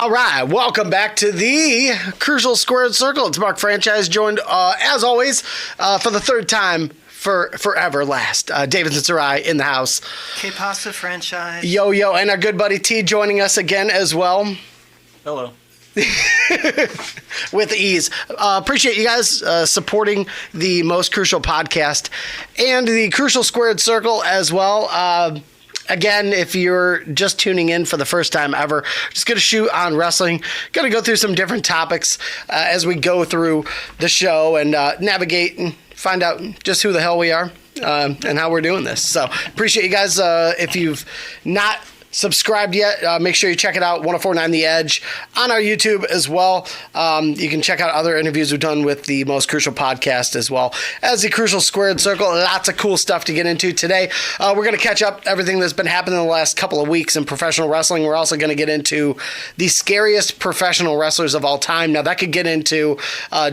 All right, welcome back to the Crucial Squared Circle. It's Mark Franchise, joined, as always, for the third time forever last. Davison Sarai in the house. K-Pasta Franchise. Yo, and our good buddy T joining us again as well. Hello. With ease. Appreciate you guys supporting the Most Crucial podcast and the Crucial Squared Circle as well. Again, if you're just tuning in for the first time ever, just going to shoot on wrestling. Going to go through some different topics as we go through the show and navigate and find out just who the hell we are and how we're doing this. So appreciate you guys. If you've not subscribed yet, make sure you check it out, 1049 The Edge, on our YouTube as well. You can check out other interviews we've done with the Most Crucial podcast as well as the Crucial Squared Circle. Lots of cool stuff to get into today. We're going to catch up everything that's been happening in the last couple of weeks in professional wrestling. We're also going to get into the scariest professional wrestlers of all time. Now, that could get into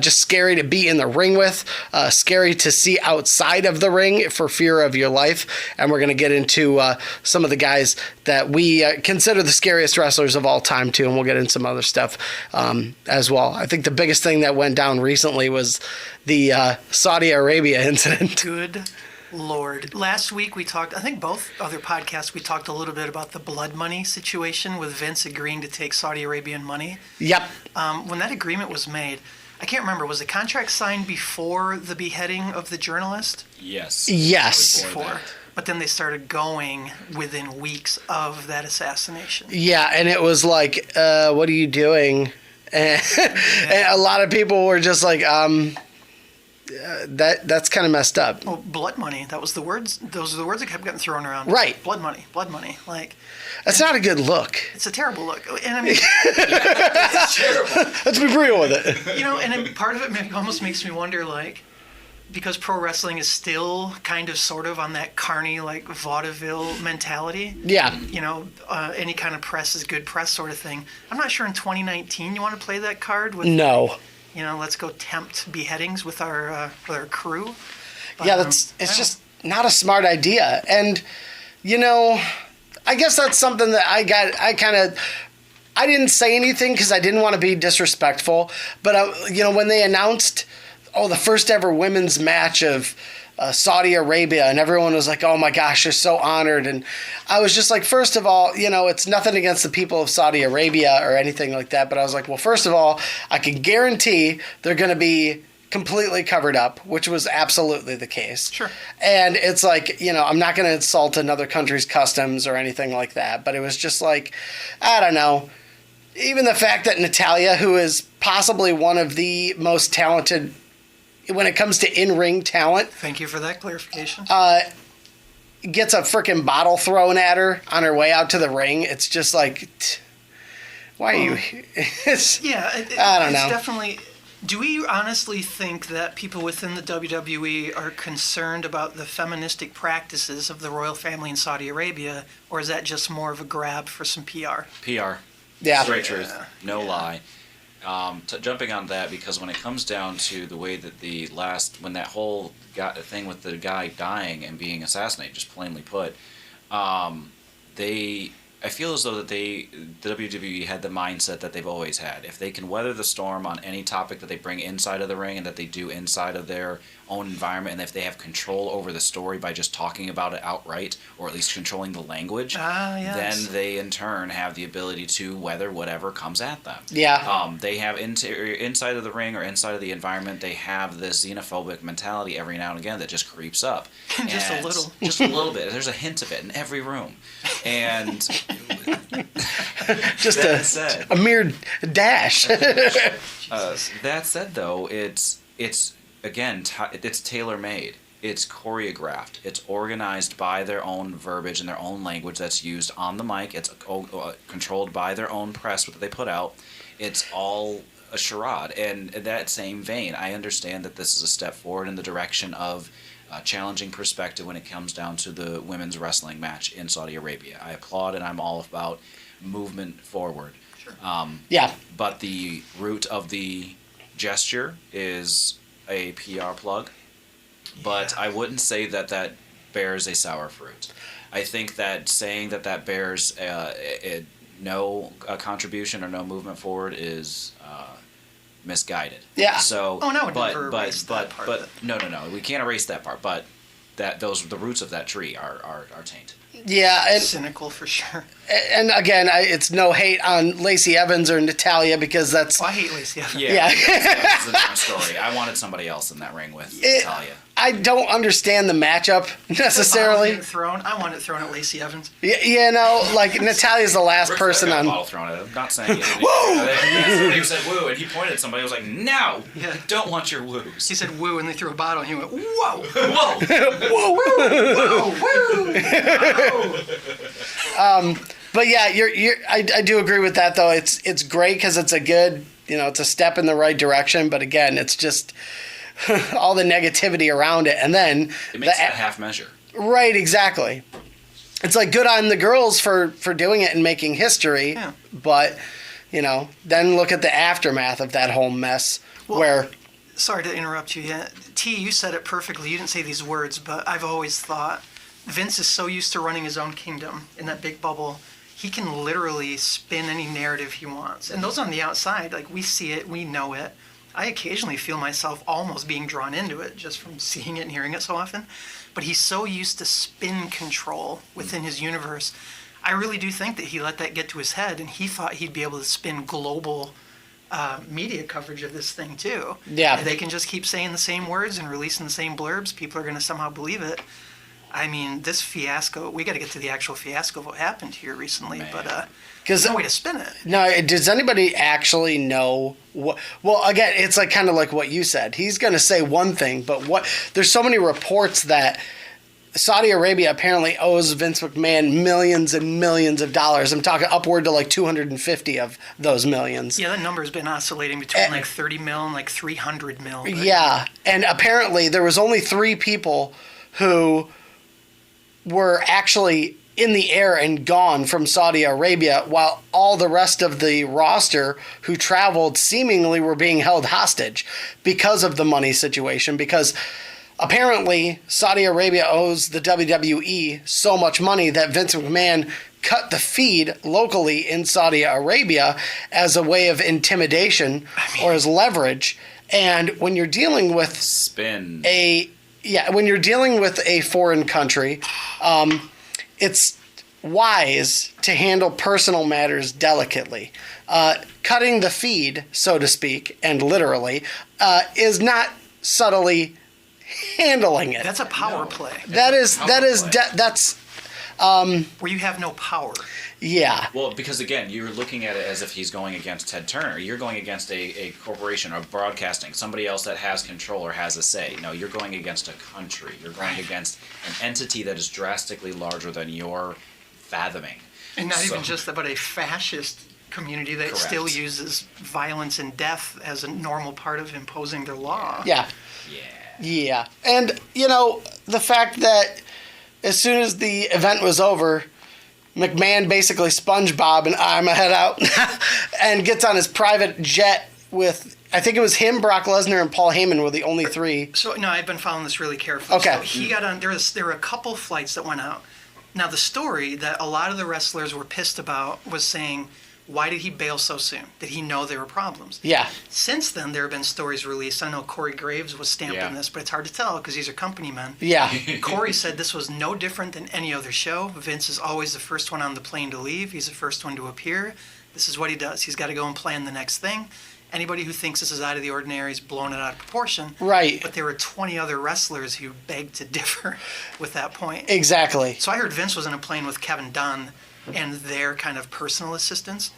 just scary to be in the ring with, scary to see outside of the ring for fear of your life. And we're going to get into some of the guys that we consider the scariest wrestlers of all time, too, and we'll get into some other stuff as well. I think the biggest thing that went down recently was the Saudi Arabia incident. Good Lord. Last week we talked, I think both other podcasts, we talked a little bit about the blood money situation with Vince agreeing to take Saudi Arabian money. Yep. When that agreement was made, I can't remember, was the contract signed before the beheading of the journalist? Yes. Yes. Before. But then they started going within weeks of that assassination. Yeah, and it was like, what are you doing? And a lot of people were just like, that's kind of messed up. Well, blood money, that was the words. Those are the words that kept getting thrown around. Right. Blood money. Like, that's not a good look. it's a terrible look. And I mean, It's terrible. Let's be real with it. and then part of it almost makes me wonder, like, because pro wrestling is still kind of sort of on that carny, like, vaudeville mentality. Yeah. Any kind of press is good press sort of thing. I'm not sure in 2019 you want to play that card with, No. Let's go tempt beheadings with our crew. But, Yeah, it's just not a smart idea. And, I guess that's something that I didn't say anything because I didn't want to be disrespectful. But, when they announced, the first ever women's match of Saudi Arabia, and everyone was like, oh my gosh, they're so honored. And I was just like, first of all, it's nothing against the people of Saudi Arabia or anything like that. But I was like, well, first of all, I can guarantee they're going to be completely covered up, which was absolutely the case. Sure. And it's like, I'm not going to insult another country's customs or anything like that. But it was just like, I don't know. Even the fact that Natalya, who is possibly one of the most talented when it comes to in-ring talent. Thank you for that clarification. Gets a freaking bottle thrown at her on her way out to the ring. It's just like, why are you here? I don't know. Definitely. Do we honestly think that people within the WWE are concerned about the feministic practices of the royal family in Saudi Arabia, or is that just more of a grab for some PR? PR. Yeah. Straight truth. No lie. Jumping on that, because when it comes down to the way that when that whole thing with the guy dying and being assassinated, just plainly put, I feel as though that the WWE had the mindset that they've always had. If they can weather the storm on any topic that they bring inside of the ring and that they do inside of their own environment, and if they have control over the story by just talking about it outright, or at least controlling the language, yes. then they in turn have the ability to weather whatever comes at them. Yeah. They have inside of the ring or inside of the environment, they have this xenophobic mentality every now and again that just creeps up. Just a little. Just a little bit. There's a hint of it in every room. And just a mere dash. That said, though, it's again, it's tailor-made. It's choreographed. It's organized by their own verbiage and their own language that's used on the mic. It's controlled by their own press that they put out. It's all a charade. And in that same vein, I understand that this is a step forward in the direction of challenging perspective when it comes down to the women's wrestling match in Saudi Arabia. I applaud, and I'm all about movement forward. Sure. Yeah. But the root of the gesture is a PR plug. But I wouldn't say that bears a sour fruit. I think that saying that bears no contribution or no movement forward is misguided. Yeah. So. Oh, no, we'd but never erase that part but of it. no, we can't erase that part. But the roots of that tree are tainted. Yeah, and Cynical for sure. it's no hate on Lacey Evans or Natalia because that's. Well, I hate Lacey Evans. Yeah. That's a different story. I wanted somebody else in that ring with Natalia. I don't understand the matchup necessarily. Thrown. I want it thrown at Lacey Evans. You know, like Natalia's the last Ric person Flair got a on. bottle thrown at him. Not saying it. He said woo, and he pointed at somebody. I was like, no, Yeah. I don't want your woos. He said woo, and they threw a bottle, and he went whoa, Whoa. whoa. But yeah, I do agree with that though. It's great because it's a good, it's a step in the right direction. But again, it's just all the negativity around it, and then It makes it a half measure. right, exactly. It's like good on the girls for doing it and making history, Yeah. but then look at the aftermath of that whole mess where. Sorry to interrupt you. Yeah. T, you said it perfectly. You didn't say these words, but I've always thought Vince is so used to running his own kingdom in that big bubble. He can literally spin any narrative he wants. And those on the outside, like we see it, we know it. I occasionally feel myself almost being drawn into it just from seeing it and hearing it so often. But he's so used to spin control within his universe. I really do think that he let that get to his head, and he thought he'd be able to spin global media coverage of this thing too. Yeah. If they can just keep saying the same words and releasing the same blurbs, people are going to somehow believe it. I mean, this fiasco, we got to get to the actual fiasco of what happened here recently, Man. but Because no way to spin it. no, does anybody actually know what? Well, again, it's like kind of like what you said. He's going to say one thing, but there's so many reports that Saudi Arabia apparently owes Vince McMahon millions and millions of dollars. I'm talking upward to like 250 of those millions. Yeah, that number's been oscillating between like 30 mil and like 300 mil. But Yeah, and apparently there was only 3 people who were actually in the air and gone from Saudi Arabia, while all the rest of the roster who traveled seemingly were being held hostage because of the money situation. Because apparently Saudi Arabia owes the WWE so much money that Vince McMahon cut the feed locally in Saudi Arabia as a way of intimidation or as leverage. And when you're dealing with Spin. when you're dealing with a foreign country, it's wise to handle personal matters delicately. Cutting the feed, so to speak, and literally, is not subtly handling it. that's a power No. play That's where you have no power. yeah. Well, because again, you're looking at it as if he's going against Ted Turner. You're going against a corporation or broadcasting, somebody else that has control or has a say. No, you're going against a country. You're going against an entity that is drastically larger than your fathoming. And not So- even just that, but a fascist community that Correct. still uses violence and death as a normal part of imposing their law. Yeah. Yeah. Yeah. And, the fact that as soon as the event was over, McMahon basically SpongeBob and I'm a head out and gets on his private jet with, I think it was him, Brock Lesnar, and Paul Heyman were the only 3. So, no, I've been following this really carefully. Okay. So he got on, there were a couple flights that went out. Now, the story that a lot of the wrestlers were pissed about was saying, why did he bail so soon? Did he know there were problems? Yeah. Since then, there have been stories released. I know Corey Graves was stamped Yeah. in this, but it's hard to tell because these are company men. Yeah. Corey said this was no different than any other show. Vince is always the first one on the plane to leave. He's the first one to appear. This is what he does. He's got to go and plan the next thing. Anybody who thinks this is out of the ordinary is blown it out of proportion. Right. But there were 20 other wrestlers who begged to differ with that point. Exactly. So I heard Vince was in a plane with Kevin Dunn and their kind of personal assistants.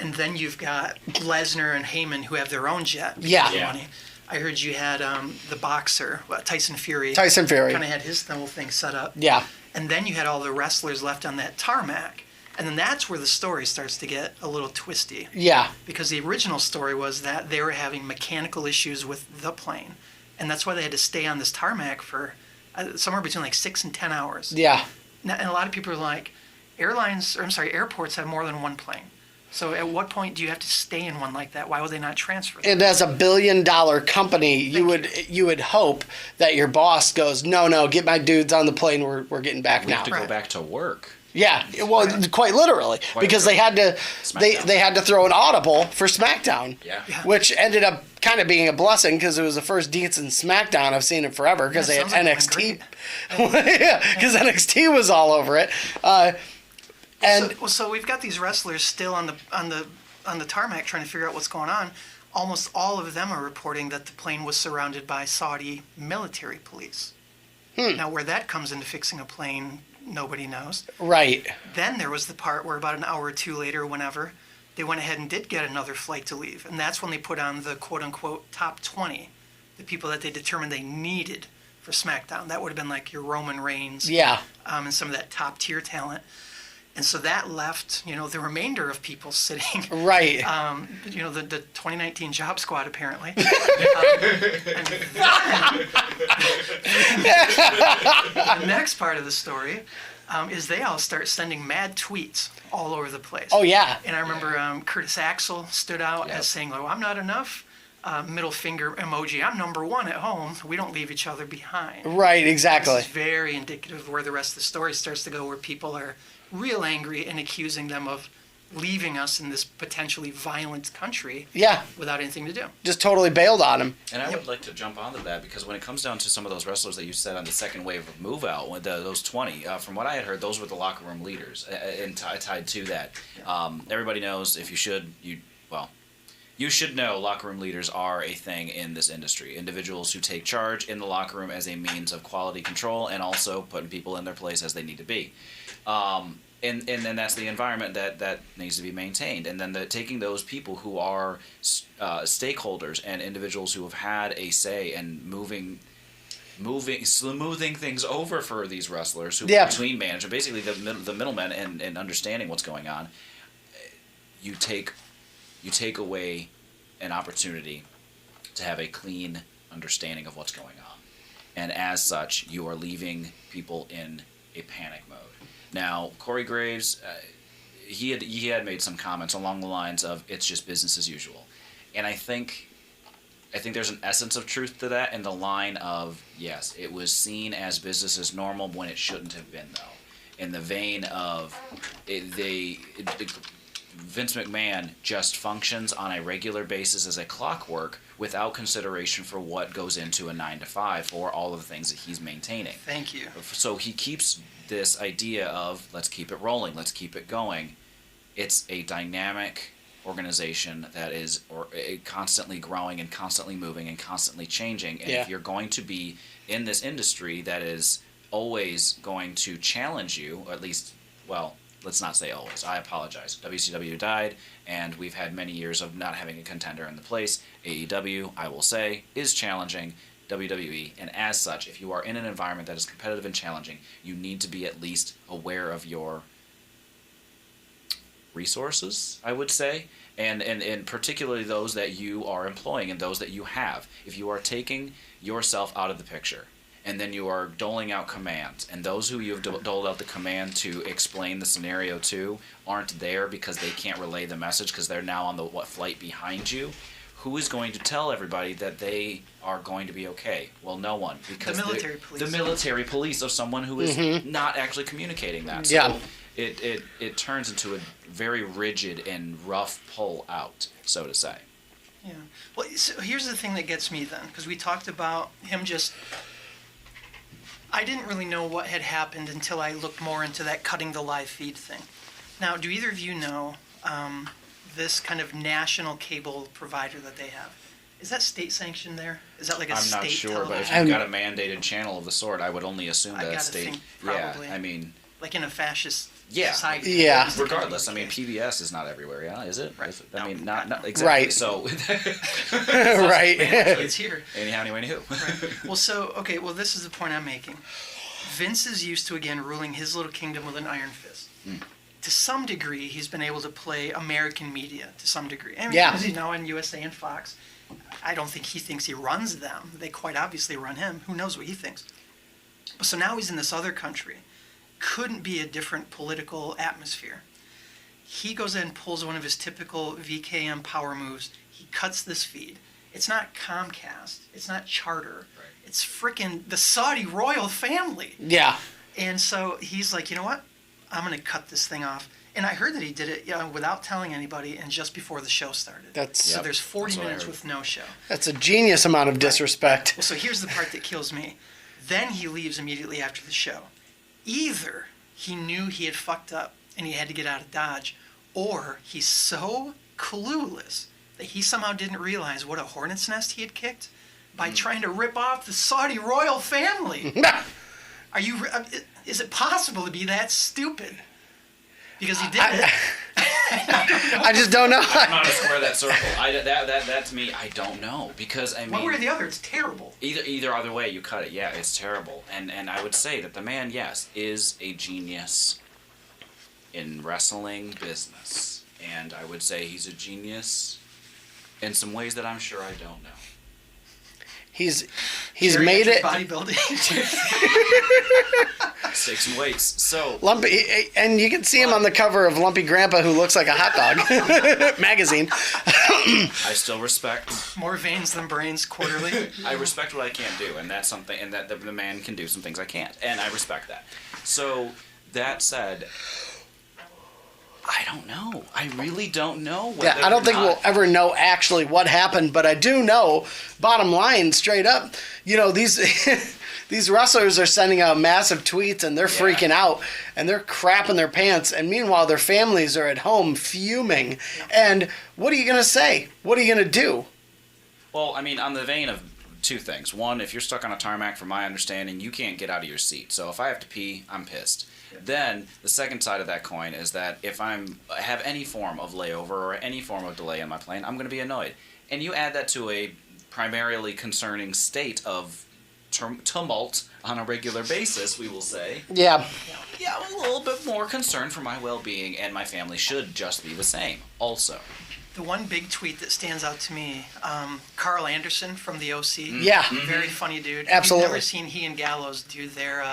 And then you've got Lesnar and Heyman who have their own jet. because Yeah. of Yeah. money. I heard you had the boxer, Tyson Fury. Tyson Fury. Kind of had his whole thing set up. Yeah. And then you had all the wrestlers left on that tarmac. And then that's where the story starts to get a little twisty. Yeah. Because the original story was that they were having mechanical issues with the plane. And that's why they had to stay on this tarmac for somewhere between like 6 and 10 hours. Yeah. Now, and a lot of people are like, airports have more than one plane. So at what point do you have to stay in one like that? Why would they not transfer them? And as a $1 billion company, you would hope that your boss goes, no, get my dudes on the plane. We're getting back We now. have to go Right. back to work. Yeah, well, quite literally, because they had to they had to throw an audible for SmackDown, Yeah. which ended up kind of being a blessing because it was the first decent SmackDown I've seen in forever because they had sounds like NXT, yeah, because NXT was all over it, and So we've got these wrestlers still on the tarmac trying to figure out what's going on. Almost all of them are reporting that the plane was surrounded by Saudi military police. Now, where that comes into fixing a plane, nobody knows. right, Then there was the part where about an hour or two later, whenever, they went ahead and did get another flight to leave. And that's when they put on the quote-unquote top 20, the people that they determined they needed for SmackDown. That would have been like your Roman Reigns yeah, and some of that top-tier talent. And so that left, the remainder of people sitting. right, The 2019 Job Squad, apparently. The next part of the story is they all start sending mad tweets all over the place. oh yeah, And I remember Curtis Axel stood out Yep. as saying, "Oh, I'm not enough." Middle finger emoji. I'm number one at home. We don't leave each other behind. right, exactly, This is very indicative of where the rest of the story starts to go, where people are real angry and accusing them of leaving us in this potentially violent country yeah, without anything to do. just totally bailed on him, And I would like to jump onto that because when it comes down to some of those wrestlers that you said on the second wave of move out, those 20, from what I had heard, those were the locker room leaders. And tied to that, everybody knows if you should know locker room leaders are a thing in this industry. Individuals who take charge in the locker room as a means of quality control and also putting people in their place as they need to be. And then that's the environment that needs to be maintained. And then taking those people who are stakeholders and individuals who have had a say and smoothing things over for these wrestlers who between management, basically the middlemen and understanding what's going on, you take away an opportunity to have a clean understanding of what's going on. And as such, you are leaving people in a panic mode. Now, Corey Graves, he had made some comments along the lines of it's just business as usual. And I think there's an essence of truth to that in the line of, yes, it was seen as business as normal when it shouldn't have been, though. In the vein of Vince McMahon just functions on a regular basis as a clockwork without consideration for what goes into a 9-to-5 for all of the things that he's maintaining. Thank you. So he keeps this idea of let's keep it rolling, let's keep it going. It's a dynamic organization that is constantly growing and constantly moving and constantly changing. And if you're going to be in this industry that is always going to challenge you, or at least, well, let's not say always. I apologize. WCW died, and we've had many years of not having a contender in the place. AEW, I will say, is challenging WWE, and as such, if you are in an environment that is competitive and challenging, you need to be at least aware of your resources, I would say, and particularly those that you are employing and those that you have. If you are taking yourself out of the picture, and then you are doling out commands, and those who you've doled out the command to explain the scenario to aren't there because they can't relay the message because they're now on the flight behind you, who is going to tell everybody that they are going to be okay? Well, no one, because The military police. The military police of someone who is not actually communicating that. So Yeah. it turns into a very rigid and rough pull out, so to say. Yeah. Well, so here's the thing that gets me then, because we talked about him just. I didn't really know what had happened until I looked more into that cutting the live feed thing. Now, do either of you know this kind of national cable provider that they have? Is that state sanctioned there? Is that like a I'm state not sure, but if television? you've got a mandated channel of the sort, I would only assume I that gotta state. think probably. Yeah, I mean, Like in a fascist Yeah. society. Yeah. Is that kind of regardless, I the mean, case? PBS is not everywhere, yeah, is it? Right. Is it? I No. mean, not exactly. Right. So, right. It's here. anyhow, anywho. Right. Well, this is the point I'm making. Vince is used to, again, ruling his little kingdom with an iron fist. To some degree, he's been able to play American media to some degree. I mean, Yeah. because he's now in USA and Fox. I don't think he thinks he runs them. They quite obviously run him. Who knows what he thinks? But so now he's in this other country. Couldn't be a different political atmosphere. He goes in and pulls one of his typical VKM power moves. He cuts this feed. It's not Comcast. It's not Charter. Right. It's frickin' the Saudi royal family. Yeah. And so he's like, you know what? I'm going to cut this thing off. And I heard that he did it without telling anybody and just before the show started. So there's 40 minutes with no show. That's a genius amount of disrespect. Well, so here's the part that kills me. Then he leaves immediately after the show. Either he knew he had fucked up and he had to get out of Dodge, or he's so clueless that he somehow didn't realize what a hornet's nest he had kicked by trying to rip off the Saudi royal family. Is it possible to be that stupid? Because he did it. I just don't know. I'm not to square that circle. That to me, I don't know, because I mean, one way or the other, it's terrible. Either other way, you cut it. Yeah, it's terrible. And I would say that the man, yes, is a genius in wrestling business, and I would say he's a genius in some ways that I'm sure I don't know. He's made it bodybuilding. Stakes and weights. So Lumpy, and you can see him on the cover of Lumpy Grandpa Who Looks Like a Hot Dog magazine. I still respect. More veins than brains quarterly. I respect what I can't do, and that's something, and that the man can do some things I can't, and I respect that. So that said, I don't know. I really don't know. I don't think we'll ever know actually what happened, but I do know, bottom line, straight up, these these wrestlers are sending out massive tweets and they're freaking out and they're crapping their pants, and meanwhile their families are at home fuming. And what are you going to say? What are you going to do? Well, I mean, on the vein of two things. One, if you're stuck on a tarmac, from my understanding, you can't get out of your seat. So if I have to pee, I'm pissed. Then the second side of that coin is that if I have any form of layover or any form of delay on my plane, I'm going to be annoyed. And you add that to a primarily concerning state of tumult on a regular basis, we will say. Yeah, I'm a little bit more concerned for my well-being, and my family should just be the same also. The one big tweet that stands out to me, Carl Anderson from the OC. Yeah. Very funny dude. Absolutely. I've never seen he and Gallows do their,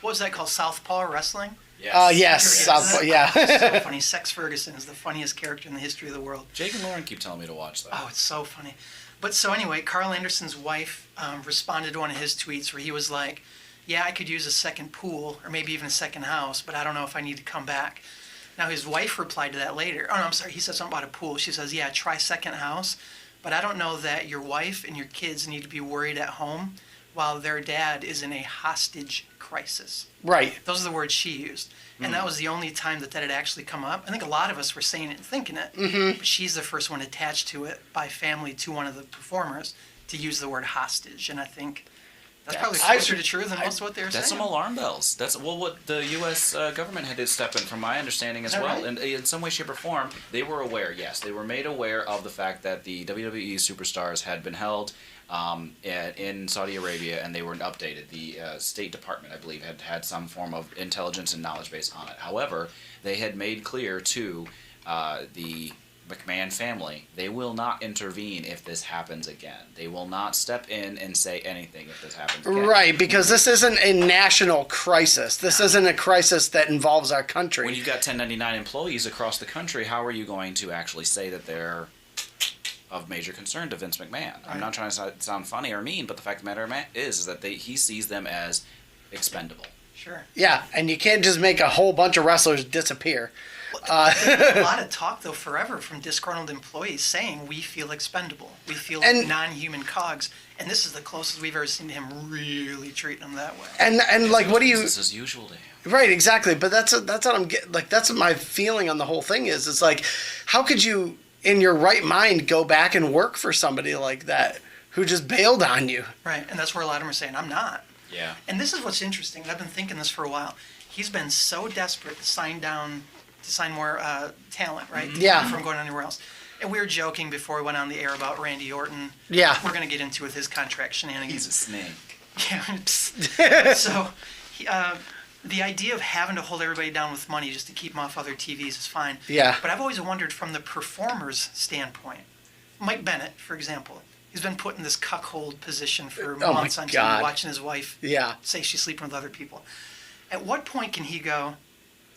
what was that called, Southpaw Wrestling? Yes. Southpaw, yeah. So funny. Sex Ferguson is the funniest character in the history of the world. Jake and Lauren keep telling me to watch that. Oh, it's so funny. But so anyway, Carl Anderson's wife responded to one of his tweets where he was like, yeah, I could use a second pool or maybe even a second house, but I don't know if I need to come back. Now his wife replied to that later. Oh, no, I'm sorry. He said something about a pool. She says, yeah, try second house, but I don't know that your wife and your kids need to be worried at home while their dad is in a hostage crisis. Right. Those are the words she used. And that was the only time that had actually come up. I think a lot of us were saying it and thinking it. Mm-hmm. But she's the first one attached to it by family to one of the performers to use the word hostage. And I think that's probably closer to truth than most of what they were saying. That's some alarm bells. That's what the U.S. Government had to step in, from my understanding as well. Right? And in some way, shape, or form, they were aware. Yes, they were made aware of the fact that the WWE superstars had been held in Saudi Arabia, and they were updated. The State Department, I believe, had some form of intelligence and knowledge base on it. However, they had made clear to the McMahon family, they will not intervene if this happens again. They will not step in and say anything if this happens again. Right, because this isn't a national crisis. This isn't a crisis that involves our country. When you've got 1099 employees across the country, how are you going to actually say that they're of major concern to Vince McMahon? Right. I'm not trying to sound funny or mean, but the fact of the matter is that he sees them as expendable. Sure. Yeah, and you can't just make a whole bunch of wrestlers disappear. There's a lot of talk, though, forever from disgruntled employees saying we feel expendable. We feel like non-human cogs. And this is the closest we've ever seen to him really treating them that way. And like, what do you... Business as usual to him. Right, exactly. But that's what I'm getting... Like, that's what my feeling on the whole thing is. It's like, how could you, in your right mind, go back and work for somebody like that who just bailed on you? Right, and that's where a lot of them are saying, I'm not. Yeah. And this is what's interesting. I've been thinking this for a while. He's been so desperate to sign more talent, right? Yeah. From going anywhere else. And we were joking before we went on the air about Randy Orton. Yeah. We're going to get into with his contract shenanigans. He's a snake. Yeah. So, the idea of having to hold everybody down with money just to keep them off other TVs is fine. Yeah. But I've always wondered from the performer's standpoint. Mike Bennett, for example, he's been put in this cuckold position for months on TV, watching his wife say she's sleeping with other people. At what point can he go,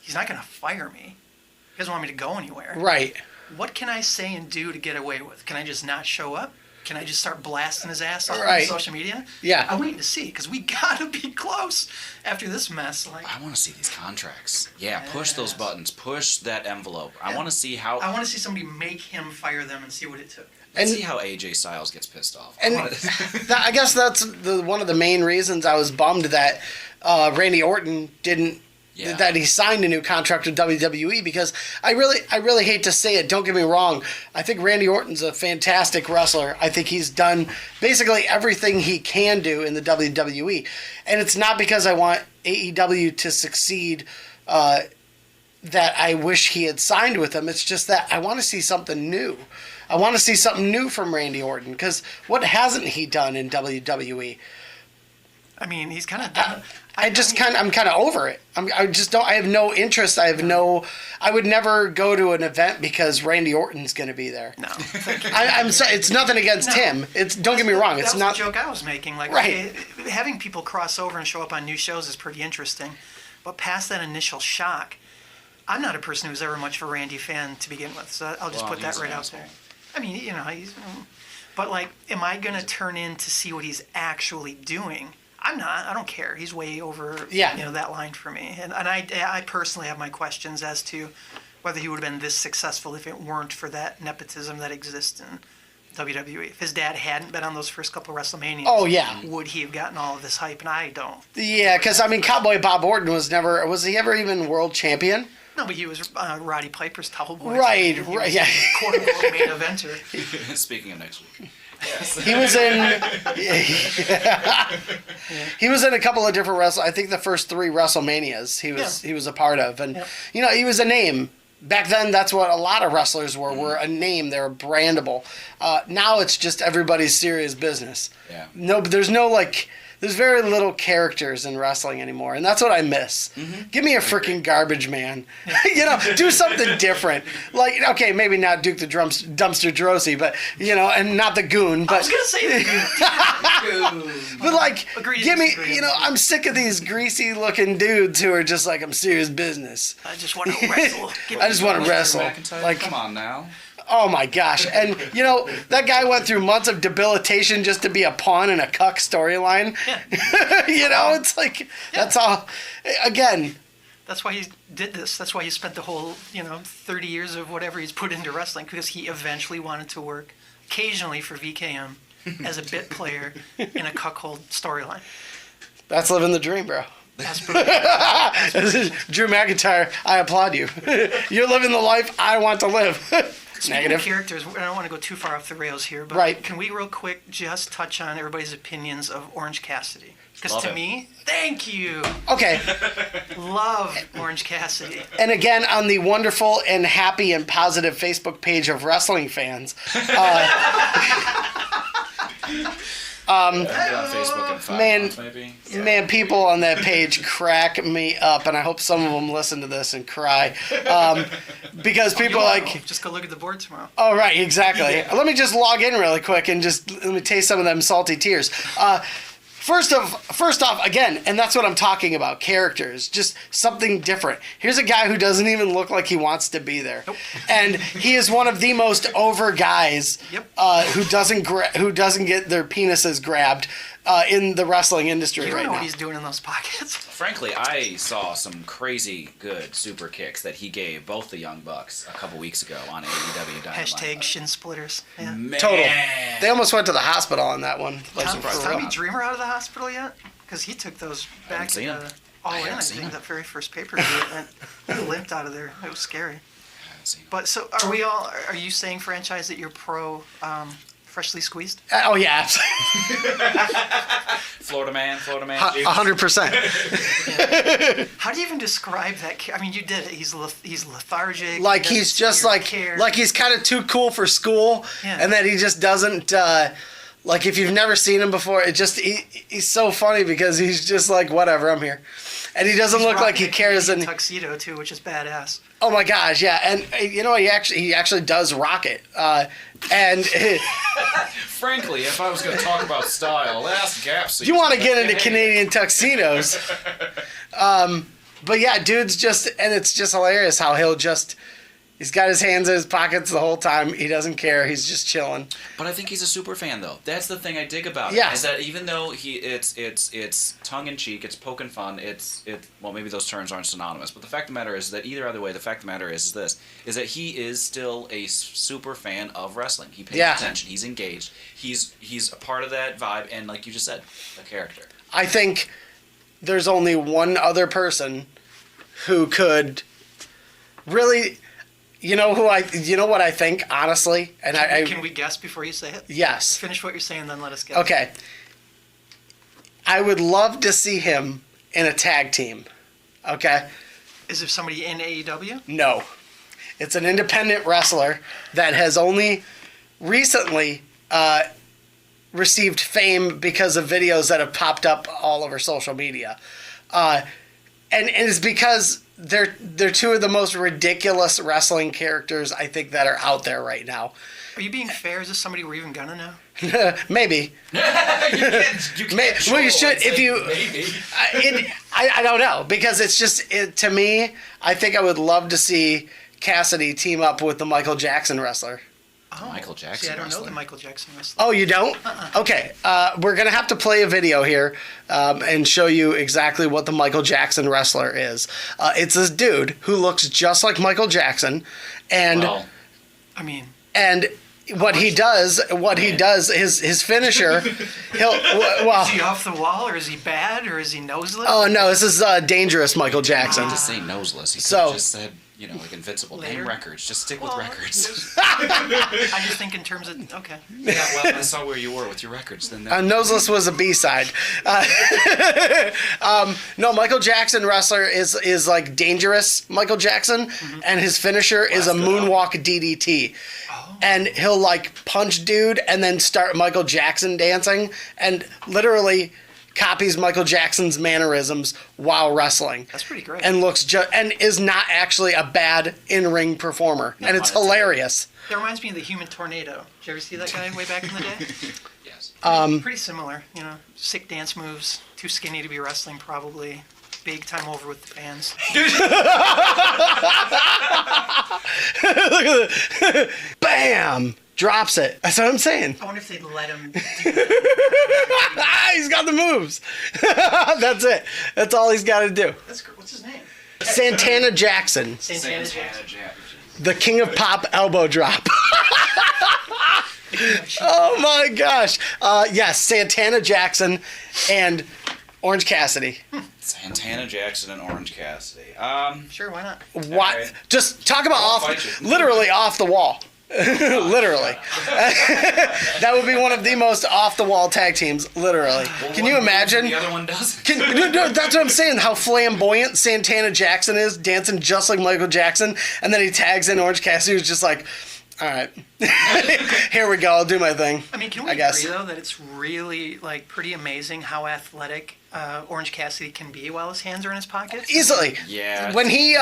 he's not going to fire me. He doesn't want me to go anywhere. Right. What can I say and do to get away with? Can I just not show up? can I just start blasting his ass on Right. social media? Yeah. I'm waiting to see because we gotta be close after this mess. Like, I want to see these contracts. Yeah, push those buttons. Push that envelope. I want to see how. I want to see somebody make him fire them and see what it took. Let's And- see how AJ Styles gets pissed off. And I guess that's one of the main reasons I was bummed that Randy Orton didn't. Yeah. That he signed a new contract with WWE, because I really hate to say it. Don't get me wrong. I think Randy Orton's a fantastic wrestler. I think he's done basically everything he can do in the WWE, and it's not because I want AEW to succeed that I wish he had signed with them. It's just that I want to see something new. I want to see something new from Randy Orton, because what hasn't he done in WWE? I mean, he's kind of done. I'm kind of over it. I have no interest. I would never go to an event because Randy Orton's going to be there. No, thank you. I'm sorry. It's nothing against him. Don't get me wrong. It's that was not. the joke I was making. Like, Right. okay, having people cross over and show up on new shows is pretty interesting, but past that initial shock, I'm not a person who's ever much of a Randy fan to begin with. So I'll just Well, put that he's right an out asshole. there. I mean, but like, am I gonna turn in to see what he's actually doing? I'm not. I don't care. He's way over, Yeah. that line for me. And I personally have my questions as to whether he would have been this successful if it weren't for that nepotism that exists in WWE. If his dad hadn't been on those first couple of WrestleManias, Oh, yeah. would he have gotten all of this hype? And I don't. Yeah, because Cowboy Bob Orton was he ever even world champion? No, but he was Roddy Piper's towel boy. Right, So he right, was yeah. a quote-unquote main eventer. Speaking of next week. He was in. He was in a couple of different I think the first 3 WrestleManias he was a part of, and he was a name. Back then, that's what a lot of wrestlers were a name. They were brandable. Now it's just everybody's serious business. Yeah. No, but there's very little characters in wrestling anymore, and that's what I miss. Give me a freaking garbage man. Do something different. Like, okay, maybe not Duke the Dumpster Drosy, but and not the Goon. But I was gonna say the but like, Agree to give me, disagree. I'm sick of these greasy looking dudes who are just like, I'm serious business. I just want to wrestle. I just want to wrestle. McIntyre, Like, come on now. oh my gosh. And, that guy went through months of debilitation just to be a pawn in a cuck storyline. Yeah. It's like, that's all. Again, That's why he did this. That's why he spent the whole, 30 years of whatever he's put into wrestling, because he eventually wanted to work occasionally for VKM as a bit player in a cuckold storyline. that's living the dream, bro. That's brutal. Drew McIntyre, I applaud you. You're living the life I want to live. Speaking Negative. of characters, I don't want to go too far off the rails here, but Right. can we real quick just touch on everybody's opinions of Orange Cassidy? Because Love to it. me, thank you, Okay. love Orange Cassidy. And again, on the wonderful and happy and positive Facebook page of wrestling fans, I'll get on Facebook in 5 man, months, maybe. man, people on that page crack me up, and I hope some of them listen to this and cry, because people are like, Just go look at the board tomorrow. oh right, exactly. Let me just log in really quick and just let me taste some of them salty tears. First off, again, and that's what I'm talking about, characters, just something different. Here's a guy who doesn't even look like he wants to be there. Nope. And he is one of the most over guys Yep. who doesn't get their penises grabbed in the wrestling industry You don't right know now. what he's doing in those pockets. Frankly, I saw some crazy good super kicks that he gave both the Young Bucks a couple weeks ago on AEW Dynamite. Hashtag shin splitters. Yeah. Man. Total. They almost went to the hospital on that one. Like, Tom, for is real. Tommy Dreamer out of the hospital yet? Because he took those back seen in him. All I In, haven't I seen think, him. that very first pay-per-view event. He limped out of there. It was scary. See. But so, are you saying, franchise, that you're pro freshly squeezed? Oh yeah, absolutely. Florida man. 100%. How do you even describe that? I mean, you did it. He's lethargic. Like he he's doesn't just seem to like care. he's kind of too cool for school, Yeah. and that he just doesn't. Like if you've never seen him before, he's so funny because he's just like whatever, I'm here, and he doesn't look like he rocking a cares. Canadian And tuxedo too, which is badass. oh my gosh, yeah, and he actually does rock it, and Frankly, if I was going to talk about style, ask Gaps. you want to get into Canadian tuxedos. But yeah, dude's just, and it's just hilarious how he'll just, He's got his hands in his pockets the whole time. He doesn't care. He's just chilling. But I think he's a super fan, though. That's the thing I dig about Yeah. it. Is that even though it's tongue in cheek, it's poking fun, well, maybe those terms aren't synonymous. But the fact of the matter is that either way, the fact of the matter is this: is that he is still a super fan of wrestling. He pays attention. He's engaged. He's a part of that vibe, and like you just said, a character. I think there's only one other person who could really. You know what I think, honestly? And Can we guess before you say it? Yes. Finish what you're saying, then let us guess. Okay. I would love to see him in a tag team. Okay? Is there somebody in AEW? No. It's an independent wrestler that has only recently received fame because of videos that have popped up all over social media. And it's because they're two of the most ridiculous wrestling characters I think that are out there right now. Are you being fair? Is this somebody we're even gonna know? Maybe. You can't Well, you should if you. maybe. I don't know because it's just to me. I think I would love to see Cassidy team up with the Michael Jackson wrestler. Oh, Michael Jackson See, I don't know wrestler. the Michael Jackson wrestler. Oh, you don't? Okay. We're going to have to play a video here and show you exactly what the Michael Jackson wrestler is. It's this dude who looks just like Michael Jackson. And Well, I mean, what he does, his finisher, well, is he off the wall, or is he bad, or is he noseless? oh no, this is dangerous Michael Jackson. just say noseless. He could So- have just said, like Invincible. Later. Name records. Just stick with Well, records. I just think in terms of okay. Yeah, well, I saw where you were with your records. Then that, Noseless was a B-side. No, Michael Jackson wrestler is like dangerous Michael Jackson, and his finisher is a Blast it moonwalk DDT. And he'll like punch dude and then start Michael Jackson dancing and literally copies Michael Jackson's mannerisms while wrestling. That's pretty great. And and is not actually a bad in-ring performer. And it's hilarious. That reminds me of the Human Tornado. Did you ever see that guy way back in the day? yes. Pretty similar, sick dance moves, too skinny to be wrestling probably. Big time over with the fans. Look at this. Bam! Drops it. That's what I'm saying. I wonder if they'd let him do He's got the moves. That's it. That's all he's got to do. What's his name? Santana Jackson, Santana Jackson. the king of pop elbow drop. Oh my gosh. Yes, Santana Jackson and Orange Cassidy. Santana Jackson and Orange Cassidy. Sure, why not? What? Alright. Just talk about I'll fight you. literally off the wall. Literally. That would be one of the most off the wall tag teams, literally. Well, Can one you moves imagine? and the other one doesn't. No, that's what I'm saying. How flamboyant Santana Jackson is, dancing just like Michael Jackson, and then he tags in Orange Cassidy, who's just like, all right, here we go. I'll do my thing. I mean, can we I guess. agree though that it's really pretty amazing how athletic Orange Cassidy can be while his hands are in his pockets? Easily. Yeah. When he,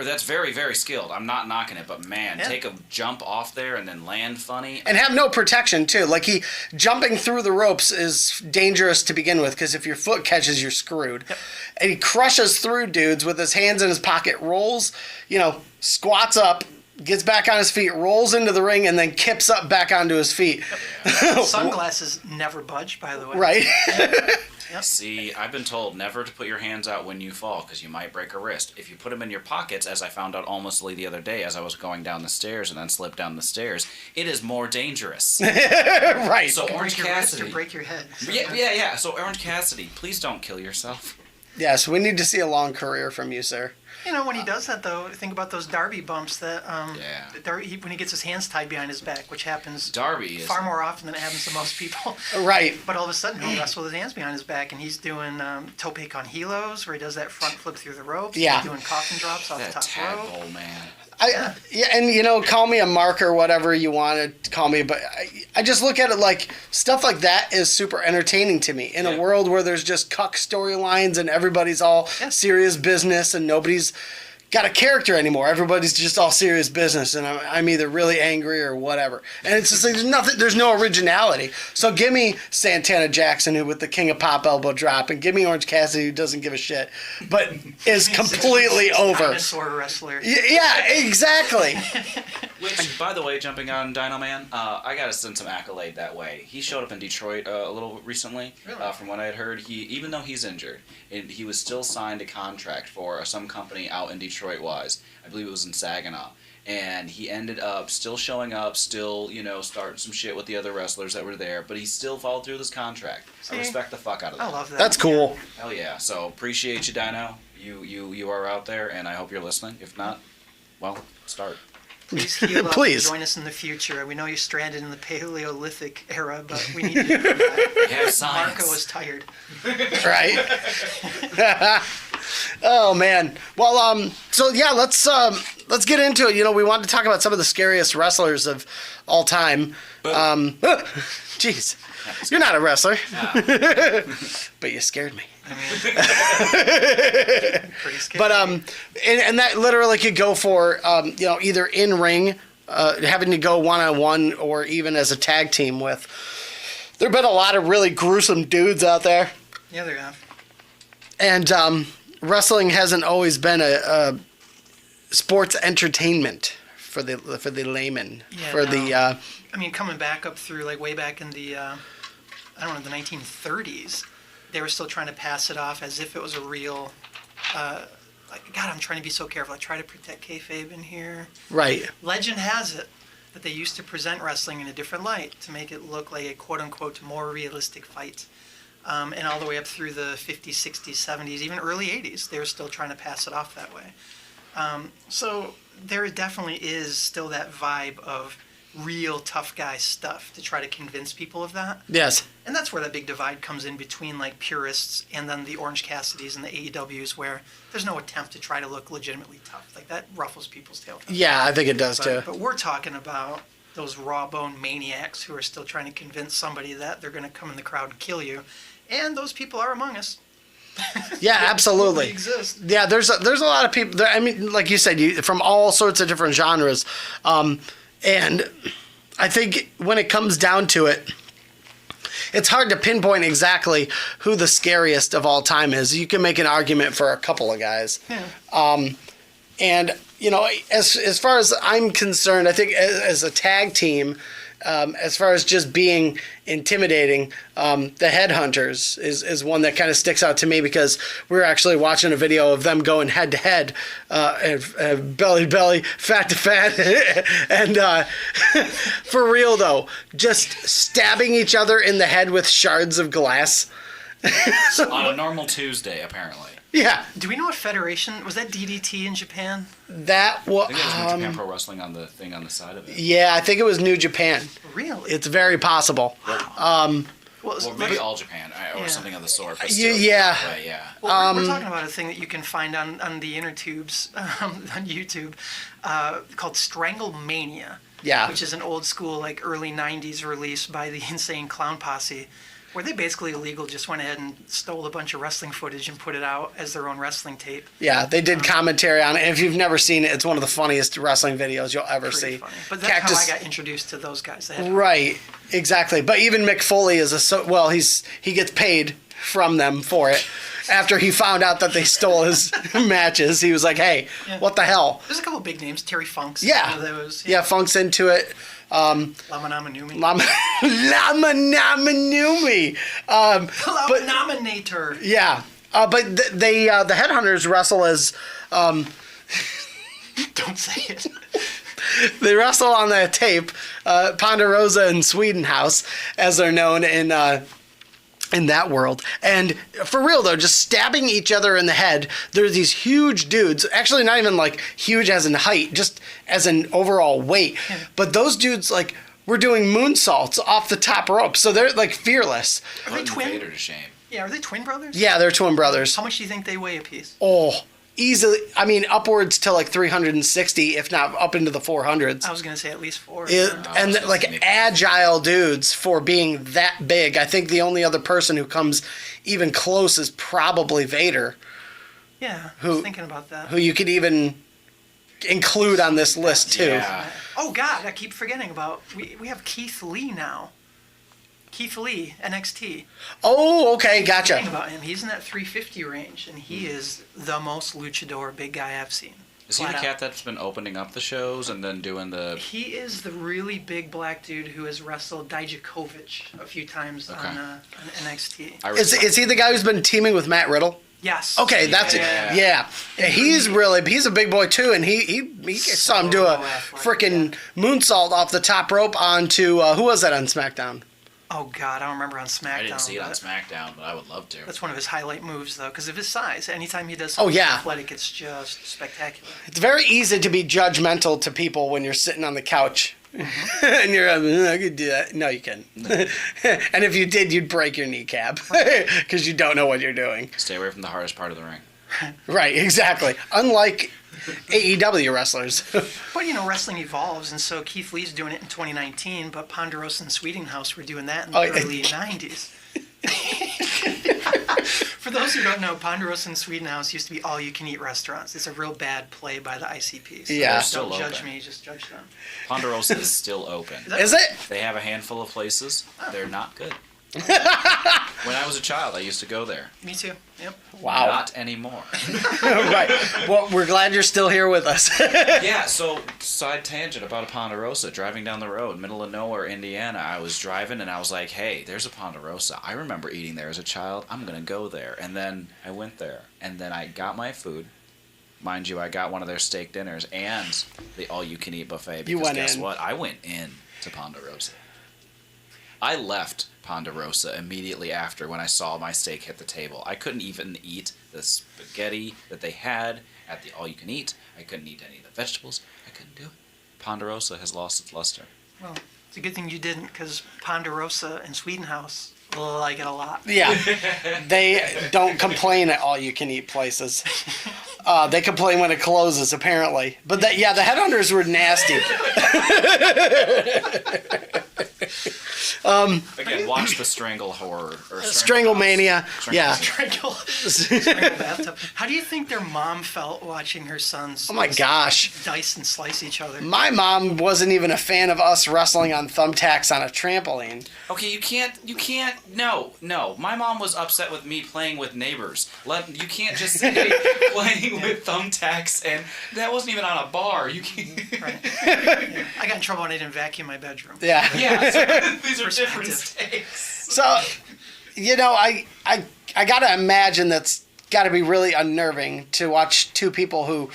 That's very, very skilled. I'm not knocking it, but man, Yeah. take a jump off there and then land funny. and have no protection too. Like jumping through the ropes is dangerous to begin with because if your foot catches, you're screwed. Yep. And he crushes through dudes with his hands in his pocket, rolls, squats up, gets back on his feet, rolls into the ring, and then kips up back onto his feet. Sunglasses never budge, by the way. Right? Yep. See, I've been told never to put your hands out when you fall because you might break a wrist. If you put them in your pockets, as I found out almost the other day as I was going down the stairs and then slipped down the stairs, it is more dangerous. Right. So Orange Break your wrist or Cassidy. break your head. So, Yeah. So Orange Cassidy, please don't kill yourself. Yes, we need to see a long career from you, sir. When he does that, though, think about those Darby bumps that, Yeah. when he gets his hands tied behind his back, which happens Darby is far more often than it happens to most people. Right. But all of a sudden, he'll wrestle with his hands behind his back, and he's doing tope con hilos, where he does that front flip through the ropes. Yeah. He's doing coffin drops off that the top rope. tadpole man. And call me a mark or whatever you want to call me, but I just look at it like stuff like that is super entertaining to me in a world where there's just cuck storylines and everybody's all Yeah. serious business and nobody's got a character anymore. Everybody's just all serious business, and I'm either really angry or whatever. And it's just like there's no originality. So give me Santana Jackson, who with the King of Pop elbow drop, and give me Orange Cassidy, who doesn't give a shit, but is completely over. Dinosaur wrestler. Yeah, exactly. Which, by the way, jumping on Dino Man, I gotta send some accolade that way. He showed up in Detroit a little recently. Really? From what I had heard, even though he's injured, he was still signed a contract for some company out in Detroit. I believe it was in Saginaw, and he ended up still showing up, still starting some shit with the other wrestlers that were there, but he still followed through with his contract. See? I respect the fuck out of that. I love that. That's cool. Hell yeah! So appreciate you, Dino. You are out there, and I hope you're listening. If not, well, start. Please heal up Please. and join us in the future. We know you're stranded in the Paleolithic era, but we need you to do that. Yeah, science. Marco is tired. Right. Oh man. Well, so yeah, let's get into it. We wanted to talk about some of the scariest wrestlers of all time. Jeez, you're not a wrestler, but you scared me. Pretty scary. But and that literally could go for either in ring, having to go 1-on-1, or even as a tag team with. There've been a lot of really gruesome dudes out there. Yeah, there have. And wrestling hasn't always been a sports entertainment for the layman. Yeah, coming back up through way back in the the 1930s, they were still trying to pass it off as if it was a real. God, I'm trying to be so careful. I try to protect kayfabe in here. Right. Legend has it that they used to present wrestling in a different light to make it look like a quote-unquote more realistic fight. And all the way up through the 50s, 60s, 70s, even early 80s, they were still trying to pass it off that way. So there definitely is still that vibe of real tough guy stuff to try to convince people of that. Yes. And that's where that big divide comes in between purists and then the Orange Cassidys and the AEWs, where there's no attempt to try to look legitimately tough. That ruffles people's tails. Yeah, I think it does too. But we're talking about those raw bone maniacs who are still trying to convince somebody that they're going to come in the crowd and kill you. And those people are among us. Yeah, absolutely. They exist. Yeah, there's a lot of people. Like you said, from all sorts of different genres, and I think when it comes down to it, it's hard to pinpoint exactly who the scariest of all time is. You can make an argument for a couple of guys. Yeah. And as far as I'm concerned, I think as a tag team, as far as just being intimidating, the Headhunters is one that kind of sticks out to me, because we were actually watching a video of them going head to head, belly to belly, fat to fat, and for real though, just stabbing each other in the head with shards of glass. On a normal Tuesday, apparently. Yeah. Do we know what federation? Was that DDT in Japan? That was. I think it was New Japan Pro Wrestling on the thing on the side of it. Yeah, I think it was New Japan. Really? It's very possible. Well, Maybe All Japan or Yeah. something of the sort. But Yeah. still, Yeah. yeah. Well, we're talking about a thing that you can find on the inner tubes on YouTube called Stranglemania. Yeah. Which is an old school, early 90s release by the Insane Clown Posse, where they basically just went ahead and stole a bunch of wrestling footage and put it out as their own wrestling tape. Yeah, they did commentary on it. And if you've never seen it, it's one of the funniest wrestling videos you'll ever Pretty see. funny. But that's how I got introduced to those guys. Right, exactly. But even Mick Foley is he gets paid from them for it. After he found out that they stole his matches, he was like, "Hey, what the hell?" There's a couple big names. Terry Funk's. Yeah, one of those, yeah, Funk's into it. Lama Nama Numi. Lama Nama Numi. Lama Nominator. Yeah, but the Headhunters wrestle as. Don't say it. They wrestle on the tape, Ponderosa and Swedenhouse, as they're known in that world. And for real though, just stabbing each other in the head. There's these huge dudes, actually not even huge as in height, just as an overall weight. Yeah. But those dudes were doing moonsaults off the top rope, so they're fearless. Are they twin? Vader to shame. Yeah, are they twin brothers? Yeah, they're twin brothers. How much do you think they weigh a piece? Oh, easily. I mean, upwards to 360, if not up into the 400s. I was gonna say at least 4. And agile dudes for being that big. I think the only other person who comes even close is probably Vader. Yeah, I was thinking about that. who you could even include on this list too. Yeah. Oh God, I keep forgetting about. We have Keith Lee now. Keith Lee, NXT. Oh, okay, Think gotcha. about him. He's in that 350 range, and he is the most luchador big guy I've seen. Is he the Flat out. cat that's been opening up the shows and then doing the... He is the really big black dude who has wrestled Dijakovic a few times Okay. on NXT. I Is he the guy who's been teaming with Matt Riddle? Yes. Okay, that's Yeah. it. Yeah. He's a big boy too, and he saw him do a freaking moonsault off the top rope onto who was that on SmackDown? Oh God, I don't remember on SmackDown. I didn't see it on but SmackDown, but I would love to. That's one of his highlight moves, though, because of his size. Anytime he does Oh, something yeah. athletic, it's just spectacular. It's very easy to be judgmental to people when you're sitting on the couch. And you're, I could do that. No, you couldn't. And if you did, you'd break your kneecap because you don't know what you're doing. Stay away from the hardest part of the ring. Right, exactly. Unlike AEW wrestlers. But, wrestling evolves, and so Keith Lee's doing it in 2019, but Ponderosa and Sweetinghouse were doing that in the early 90s. For those who don't know, Ponderosa and Sweetinghouse used to be all-you-can-eat restaurants. It's a real bad play by the ICP. So Yeah. They're still don't judge open. me, just judge them. Ponderosa is still open. Is it? They have a handful of places. They're not good. When I was a child, I used to go there. Me too. Yep. Wow. Not anymore. Right. Well, we're glad you're still here with us. Yeah, so side tangent about a Ponderosa. Driving down the road, middle of nowhere, Indiana, I was driving and I was like, hey, there's a Ponderosa. I remember eating there as a child. I'm going to go there. And then I went there. And then I got my food. Mind you, I got one of their steak dinners and the all-you-can-eat buffet. Because You went guess in. what? I went in to Ponderosa. I left Ponderosa immediately after when I saw my steak hit the table. I couldn't even eat the spaghetti that they had at the all-you-can-eat. I couldn't eat any of the vegetables. I couldn't do it. Ponderosa has lost its luster. Well, it's a good thing you didn't, because Ponderosa and Sweetinghouse like it a lot. Yeah. They don't complain at all you can eat places. They complain when it closes, apparently. But the headhunters were nasty. Again, watch the Strangle Horror. Or Stranglemania. Yeah. Strangle bathtub. How do you think their mom felt watching her sons Oh my gosh. dice and slice each other? My mom wasn't even a fan of us wrestling on thumbtacks on a trampoline. Okay, you can't, no. My mom was upset with me playing with neighbors. You can't just say playing with thumbtacks, and that wasn't even on a bar. You can't. Right. Yeah. I got in trouble when I didn't vacuum my bedroom. Yeah. Yeah, so these are different Perspective. stakes. So, I gotta imagine that's gotta be really unnerving to watch two people who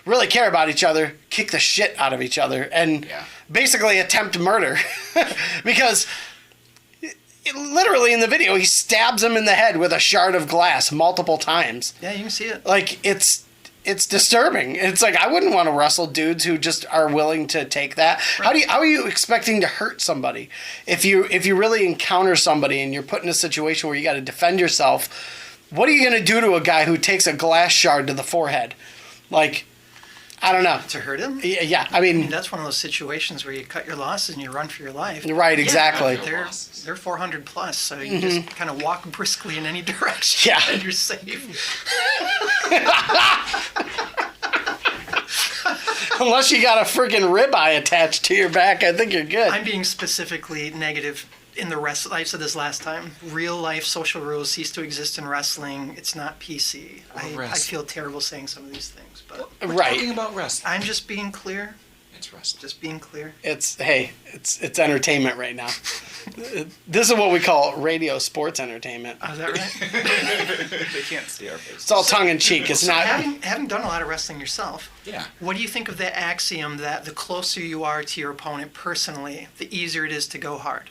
really care about each other kick the shit out of each other and basically attempt murder. Because literally in the video, he stabs him in the head with a shard of glass multiple times. Yeah, you can see it. Like, it's disturbing. It's like, I wouldn't want to wrestle dudes who just are willing to take that. Right. How are you expecting to hurt somebody? If you really encounter somebody and you're put in a situation where you got to defend yourself, what are you going to do to a guy who takes a glass shard to the forehead? Like, I don't know. To hurt him? Yeah, I mean, That's one of those situations where you cut your losses and you run for your life. right, exactly. They're 400 plus, so you just kind of walk briskly in any direction. Yeah. And you're safe. Unless you got a freaking ribeye attached to your back, I think you're good. I'm being specifically negative in the wrestling. I said this last time. Real life social rules cease to exist in wrestling. It's not PC. I feel terrible saying some of these things, but We're Right. talking about wrestling. I'm just being clear. It's wrestling. Just being clear. It's entertainment right now. This is what we call radio sports entertainment. Oh, is that right? They can't see our faces. It's all tongue in cheek. It's not. Having done a lot of wrestling yourself, Yeah. what do you think of that axiom that the closer you are to your opponent personally, the easier it is to go hard?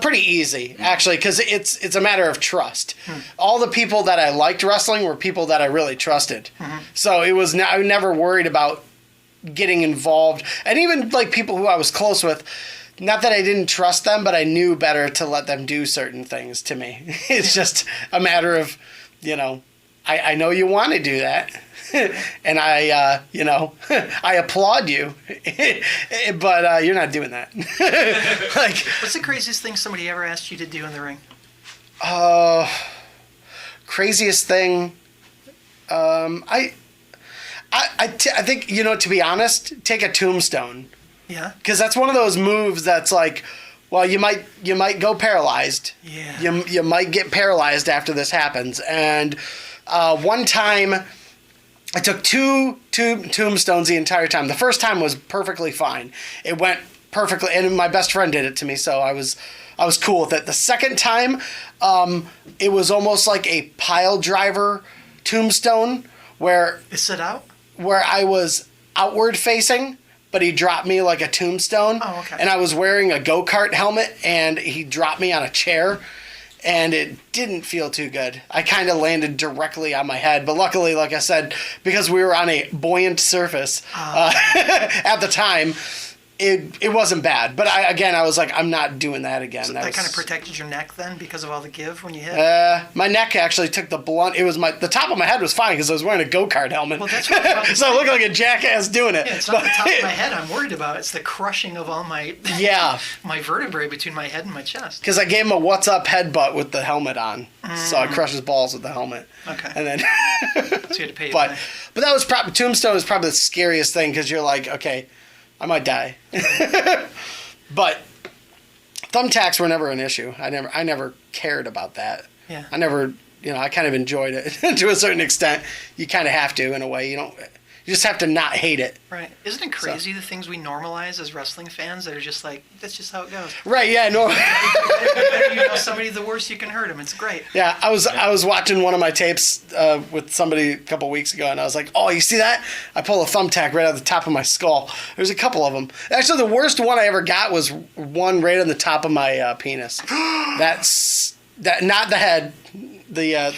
Pretty easy, actually, because it's a matter of trust. All the people that I liked wrestling were people that I really trusted. So I was never worried about getting involved. And even like people who I was close with, not that I didn't trust them, but I knew better to let them do certain things to me. It's just a matter of, I know you want to do that. And I applaud you, but you're not doing that. Like, What's the craziest thing somebody ever asked you to do in the ring? craziest thing. I think, to be honest, take a tombstone. Yeah. Because that's one of those moves that's like, well, you might go paralyzed. Yeah. You might get paralyzed after this happens. And one time, I took two tombstones the entire time. The first time was perfectly fine. It went perfectly, and my best friend did it to me, so I was cool with it. The second time, it was almost like a pile driver tombstone where It set out? where I was outward facing, but he dropped me like a tombstone. Oh, okay. And I was wearing a go-kart helmet, and he dropped me on a chair, and it didn't feel too good. I kind of landed directly on my head, but luckily, like I said, because we were on a buoyant surface at the time, it wasn't bad. But I was like, I'm not doing that again. So that kind of protected your neck then because of all the give when you hit? My neck actually took the blunt. It was the top of my head was fine because I was wearing a go-kart helmet. Well, that's what I was so I looked like a jackass doing it. Yeah, it's not the top of my head I'm worried about. It's the crushing of all my my vertebrae between my head and my chest. Because I gave him a what's up headbutt with the helmet on. So I crushed his balls with the helmet. Okay. And then... So you had to pay but that was Tombstone was probably the scariest thing because you're like, okay, I might die. But thumbtacks were never an issue. I never cared about that. Yeah. I never, I kind of enjoyed it to a certain extent. You kind of have to in a way. You just have to not hate it. Right. Isn't it crazy the things we normalize as wrestling fans that are just like, that's just how it goes. Right, yeah, no. You know somebody, the worse you can hurt them. It's great. Yeah, I was watching one of my tapes with somebody a couple weeks ago, and I was like, oh, you see that? I pull a thumbtack right out the top of my skull. There's a couple of them. Actually, the worst one I ever got was one right on the top of my penis. Not the head. That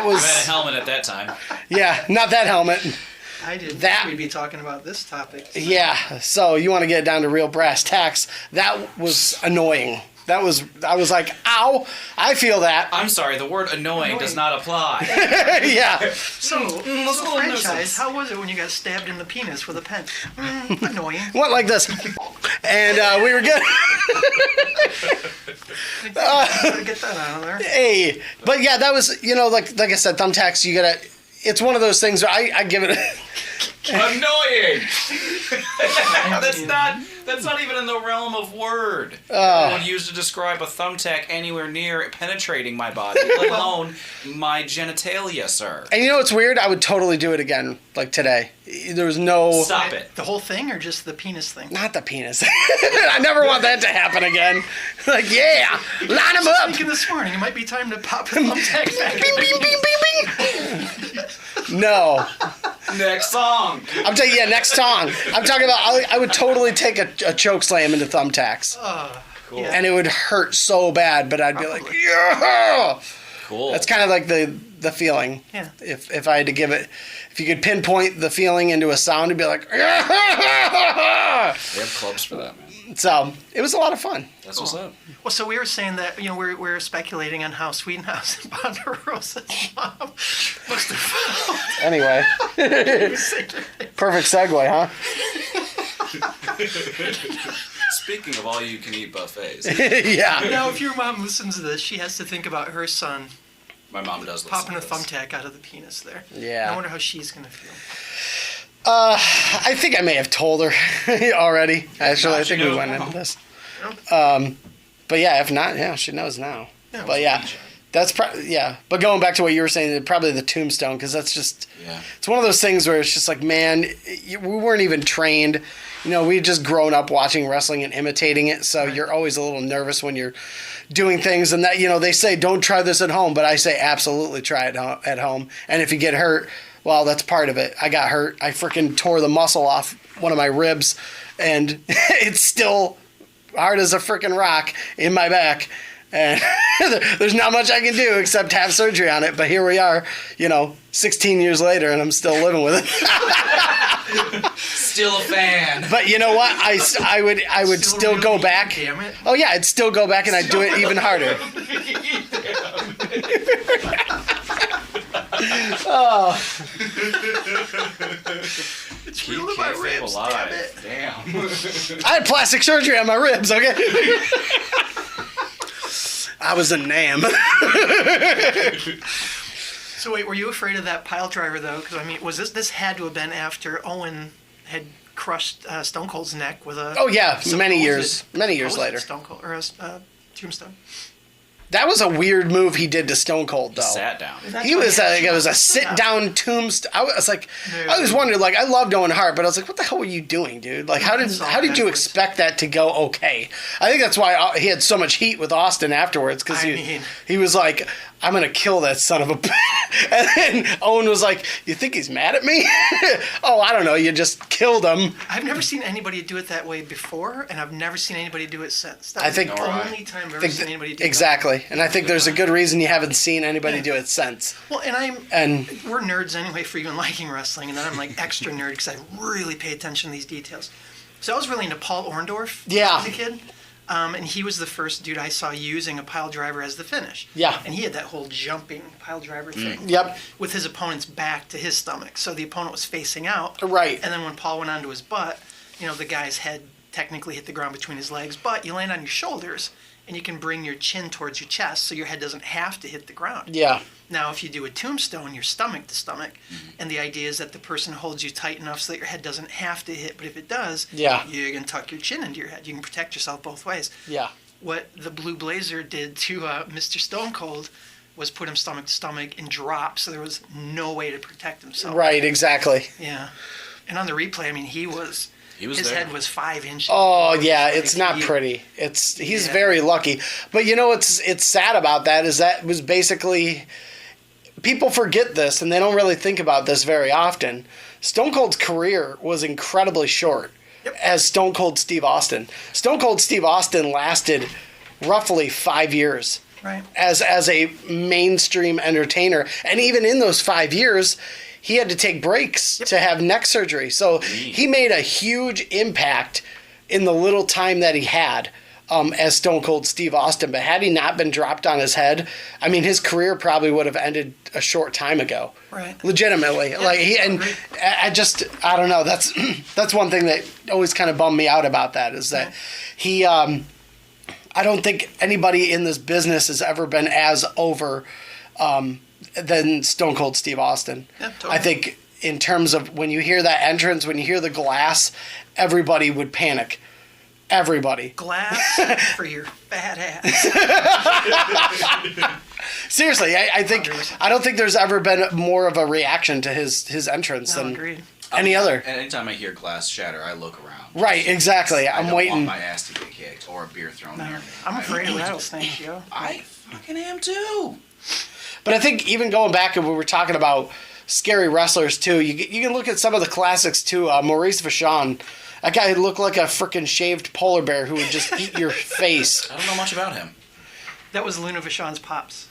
was... I had a helmet at that time. Yeah, not that helmet. I didn't think we'd be talking about this topic. So. Yeah, so you want to get down to real brass tacks. That was annoying. I was like, ow, I feel that. I'm sorry, the word annoying does not apply. Yeah. So franchise, how was it when you got stabbed in the penis with a pen? Annoying. Went like this. And we were good. Gotta get that out of there. Hey. But yeah, that was, like I said, thumbtacks, it's one of those things where I give it Annoying. That's not even in the realm of word. One used to describe a thumbtack anywhere near penetrating my body, let alone my genitalia, sir. And you know what's weird? I would totally do it again, like today. There was no... Stop it. The whole thing or just the penis thing? Not the penis. I never want that to happen again. Like, yeah, line them up. Thinking this morning, it might be time to pop a thumbtack back. Bing, bing, bing, bing, bing. No. Next song. I'm telling you, next song. I'm talking about, I would totally take a choke slam into thumbtacks. Cool. Yeah. And it would hurt so bad, but I'd be like, yeah. Cool. That's kind of like the feeling. Yeah. If I had to give it, if you could pinpoint the feeling into a sound, it'd be like, yeah. They have clubs for that, man. So it was a lot of fun. That's what's up. Well, so we were saying that, we're speculating on how Swedenhouse and Ponderosa's mom must have felt. Anyway, perfect segue, huh? Speaking of all you can eat buffets, Yeah. Now, if your mom listens to this, she has to think about her son my mom does listen popping a to this. thumbtack out of the penis there. Yeah. I wonder how she's going to feel. I think I may have told her already. Actually, I think we went into this. But yeah, if not, yeah, she knows now. Yeah, But yeah, that's yeah. But going back to what you were saying, probably the tombstone, because that's just it's one of those things where it's just like, man, we weren't even trained. We'd just grown up watching wrestling and imitating it, so you're always a little nervous when you're doing things. And that they say don't try this at home, but I say absolutely try it at home. And if you get hurt, well, that's part of it. I got hurt. I freaking tore the muscle off one of my ribs, and it's still hard as a freaking rock in my back. And there's not much I can do except have surgery on it. But here we are, 16 years later, and I'm still living with it. Still a fan. But you know what? I would still really go back. Damn it. Oh yeah, I'd still go back and I'd do it even harder. Oh. It's real in my ribs, damn it. Damn. I had plastic surgery on my ribs, okay? I was a nam. So wait, were you afraid of that pile driver though? Because I mean, was this had to have been after Owen had crushed Stone Cold's neck with a. Oh yeah, many supposed years later. Stone Cold or a tombstone. That was a weird move he did to Stone Cold, though. He sat down. It was a sit down tombstone. I was like, I always wondered, like, I loved Owen Hart, but I was like, what the hell were you doing, dude? Like, how did you expect that to go okay? I think that's why he had so much heat with Austin afterwards, because he was like, I'm gonna kill that son of a. And then Owen was like, you think he's mad at me? Oh, I don't know. You just killed him. I've never seen anybody do it that way before, and I've never seen anybody do it since. I think the only time I've ever seen anybody do it. Exactly, and I think there's a good reason you haven't seen anybody do it since. Well, we're nerds anyway for even liking wrestling, and then I'm like extra nerd because I really pay attention to these details. So I was really into Paul Orndorff as a kid. And he was the first dude I saw using a pile driver as the finish. Yeah. And he had that whole jumping pile driver thing. Yep. With his opponent's back to his stomach. So the opponent was facing out. Right. And then when Paul went onto his butt, the guy's head technically hit the ground between his legs, but you land on your shoulders and you can bring your chin towards your chest so your head doesn't have to hit the ground. Yeah. Now, if you do a tombstone, you're stomach to stomach, and the idea is that the person holds you tight enough so that your head doesn't have to hit, but if it does, you're going to tuck your chin into your head. You can protect yourself both ways. Yeah. What the Blue Blazer did to Mr. Stone Cold was put him stomach to stomach and drop, so there was no way to protect himself. Right, exactly. Yeah. And on the replay, I mean, his head was 5 inches. Oh yeah, it's not pretty. He's very lucky. But what's sad about that is that was basically, people forget this and they don't really think about this very often. Stone Cold's career was incredibly short as Stone Cold Steve Austin. Stone Cold Steve Austin lasted roughly 5 years. Right. As a mainstream entertainer, and even in those 5 years, he had to take breaks to have neck surgery. So he made a huge impact in the little time that he had as Stone Cold Steve Austin. But had he not been dropped on his head, I mean, his career probably would have ended a short time ago. Right. Legitimately. Yeah, I don't know. That's one thing that always kind of bummed me out about that is that he, I don't think anybody in this business has ever been as over, than Stone Cold Steve Austin. Yeah, totally. I think in terms of when you hear that entrance, when you hear the glass, everybody would panic. Everybody. Glass for your fat ass. Seriously, I don't think there's ever been more of a reaction to his entrance than agreed. any other. Anytime I hear glass shatter, I look around. Right, exactly. I I'm don't waiting. want my ass to get kicked or a beer thrown near me. I'm afraid of rattlesnakes, yo. I fucking am too. But I think even going back and we were talking about scary wrestlers too, you can look at some of the classics too. Maurice Vachon, that guy looked like a freaking shaved polar bear who would just eat your face. I don't know much about him. That was Luna Vachon's pops.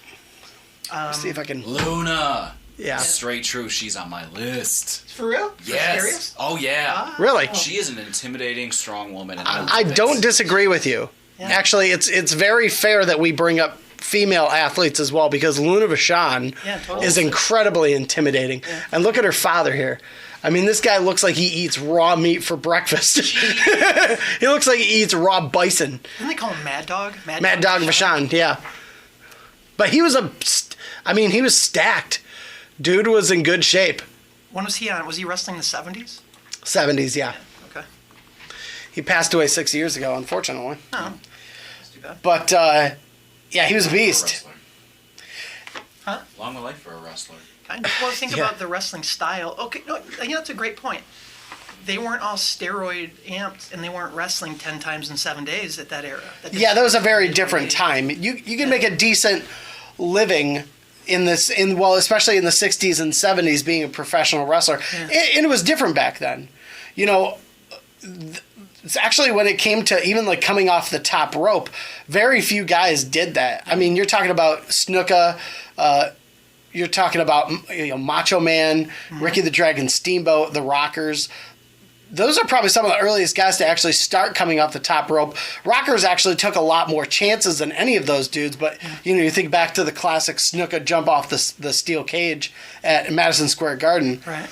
Let's see if I can. Luna. Yeah. Straight true, she's on my list. For real? Yes. Serious? Oh yeah. Really? She is an intimidating, strong woman. And I don't disagree with you. Yeah. Actually, it's very fair that we bring up female athletes as well because Luna Vachon is incredibly intimidating. Yeah. And look at her father here. I mean, this guy looks like he eats raw meat for breakfast. He looks like he eats raw bison. Didn't they call him Mad Dog? Mad Dog Vachon, yeah. But he was he was stacked. Dude was in good shape. When was he on? Was he wrestling in the 70s? 70s, yeah. Okay. He passed away 6 years ago, unfortunately. Oh, that's too bad. But, yeah, he was a beast. Huh? Long life for a wrestler. Well, think about the wrestling style. Okay, no, that's a great point. They weren't all steroid amped, and they weren't wrestling 10 times in 7 days at that era. That was a very different time. You can make a decent living especially in the 60s and 70s being a professional wrestler. Yeah. And it was different back then. It's actually when it came to even like coming off the top rope, very few guys did that. I mean, you're talking about Snuka, you're talking about Macho Man, Ricky the Dragon Steamboat, the Rockers. Those are probably some of the earliest guys to actually start coming off the top rope. Rockers actually took a lot more chances than any of those dudes, but you think back to the classic Snuka jump off the steel cage at Madison Square Garden. Right.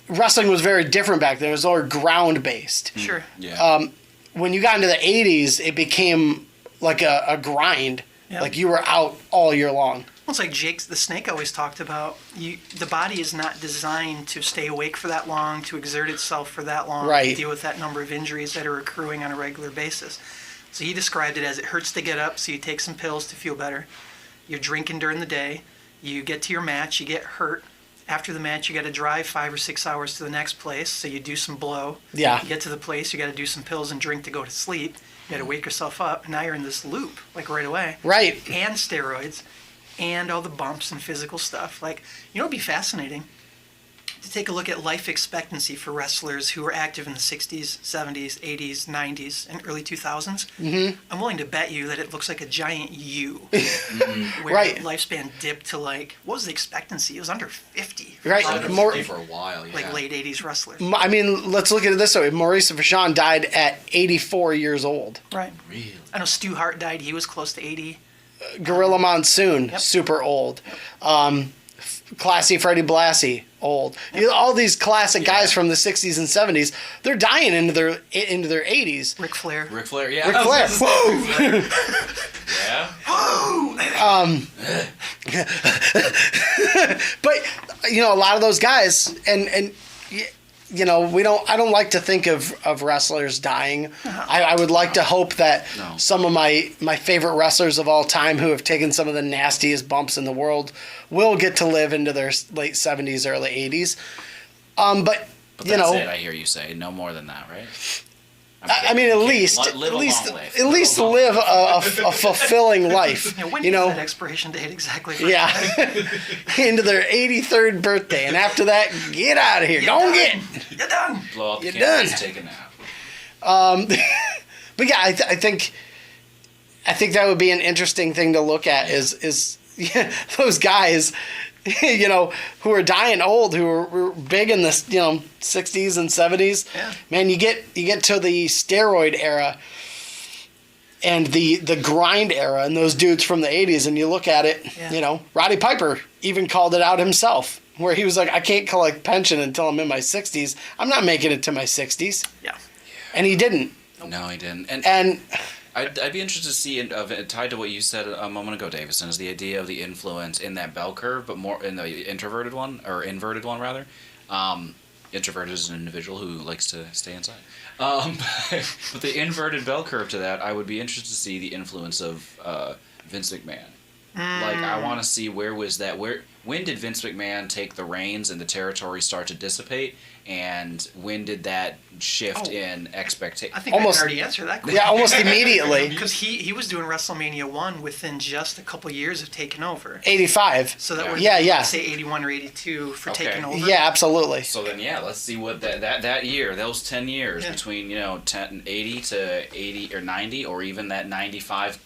Wrestling was very different back then. It was all ground based. Sure. Yeah. When you got into the 80s, it became like a grind. Yep. Like you were out all year long. It's like Jake the Snake always talked about. The body is not designed to stay awake for that long, to exert itself for that long, Right. to deal with that number of injuries that are accruing on a regular basis. So he described it as it hurts to get up, so you take some pills to feel better. You're drinking during the day. You get to your match, you get hurt. After the match, you got to drive 5 or 6 hours to the next place, so you do some blow. Yeah. You get to the place, you got to do some pills and drink to go to sleep. You got to wake yourself up, and now you're in this loop, like right away. Right. And steroids, and all the bumps and physical stuff. Like, it'd be fascinating to take a look at life expectancy for wrestlers who were active in the 60s, 70s, 80s, 90s, and early 2000s. Mm-hmm. I'm willing to bet you that it looks like a giant U. Where Right. lifespan dipped to what was the expectancy? It was under 50. Right. For More- for a while, yeah. like late 80s wrestlers. I mean, let's look at it this way. Maurice Vachon died at 84 years old. Right. Really? I know Stu Hart died. He was close to 80. Gorilla Monsoon, Yep. super old. Classy Freddie Blassie, old. All these classic guys from the 60s and 70s, they're dying into their 80s. Ric Flair. Ric Flair, yeah. Ric Flair, whoa! Yeah. But a lot of those guys, and I don't like to think of wrestlers dying. I would like to hope that some of my favorite wrestlers of all time who have taken some of the nastiest bumps in the world will get to live into their late 70s, early 80s. But that's it, I hear you say. No more than that, right? I mean, at least live a fulfilling life. Yeah, when is that expiration date exactly? Yeah, into their 83rd birthday, and after that, get out of here. Don't get. You're done. Blow up the You're candles, done. take a nap. But yeah, I think that would be an interesting thing to look at. Is those guys, who are dying old, who were big in the 60s and 70s. Yeah. Man, you get to the steroid era and the grind era, and those dudes from the 80s, and you look at it. Yeah. Roddy Piper even called it out himself, where he was like, I can't collect pension until I'm in my 60s. I'm not making it to my 60s. Yeah. And he didn't. No, he didn't. And I'd be interested to see, tied to what you said a moment ago, Davison, is the idea of the influence in that bell curve, but more in the inverted one rather. Introverted is an individual who likes to stay inside. But the inverted bell curve to that, I would be interested to see the influence of Vince McMahon. Like, I want to see when did Vince McMahon take the reins and the territory start to dissipate, and when did that shift in expectation? I think I already answered that question. yeah, almost immediately. Because he was doing WrestleMania 1 within just a couple years of taking over. 85. So that would say 81 or 82 for taking over. Yeah, absolutely. So then, let's see what that year, those 10 years between 80 to 80 or 90, or even that 95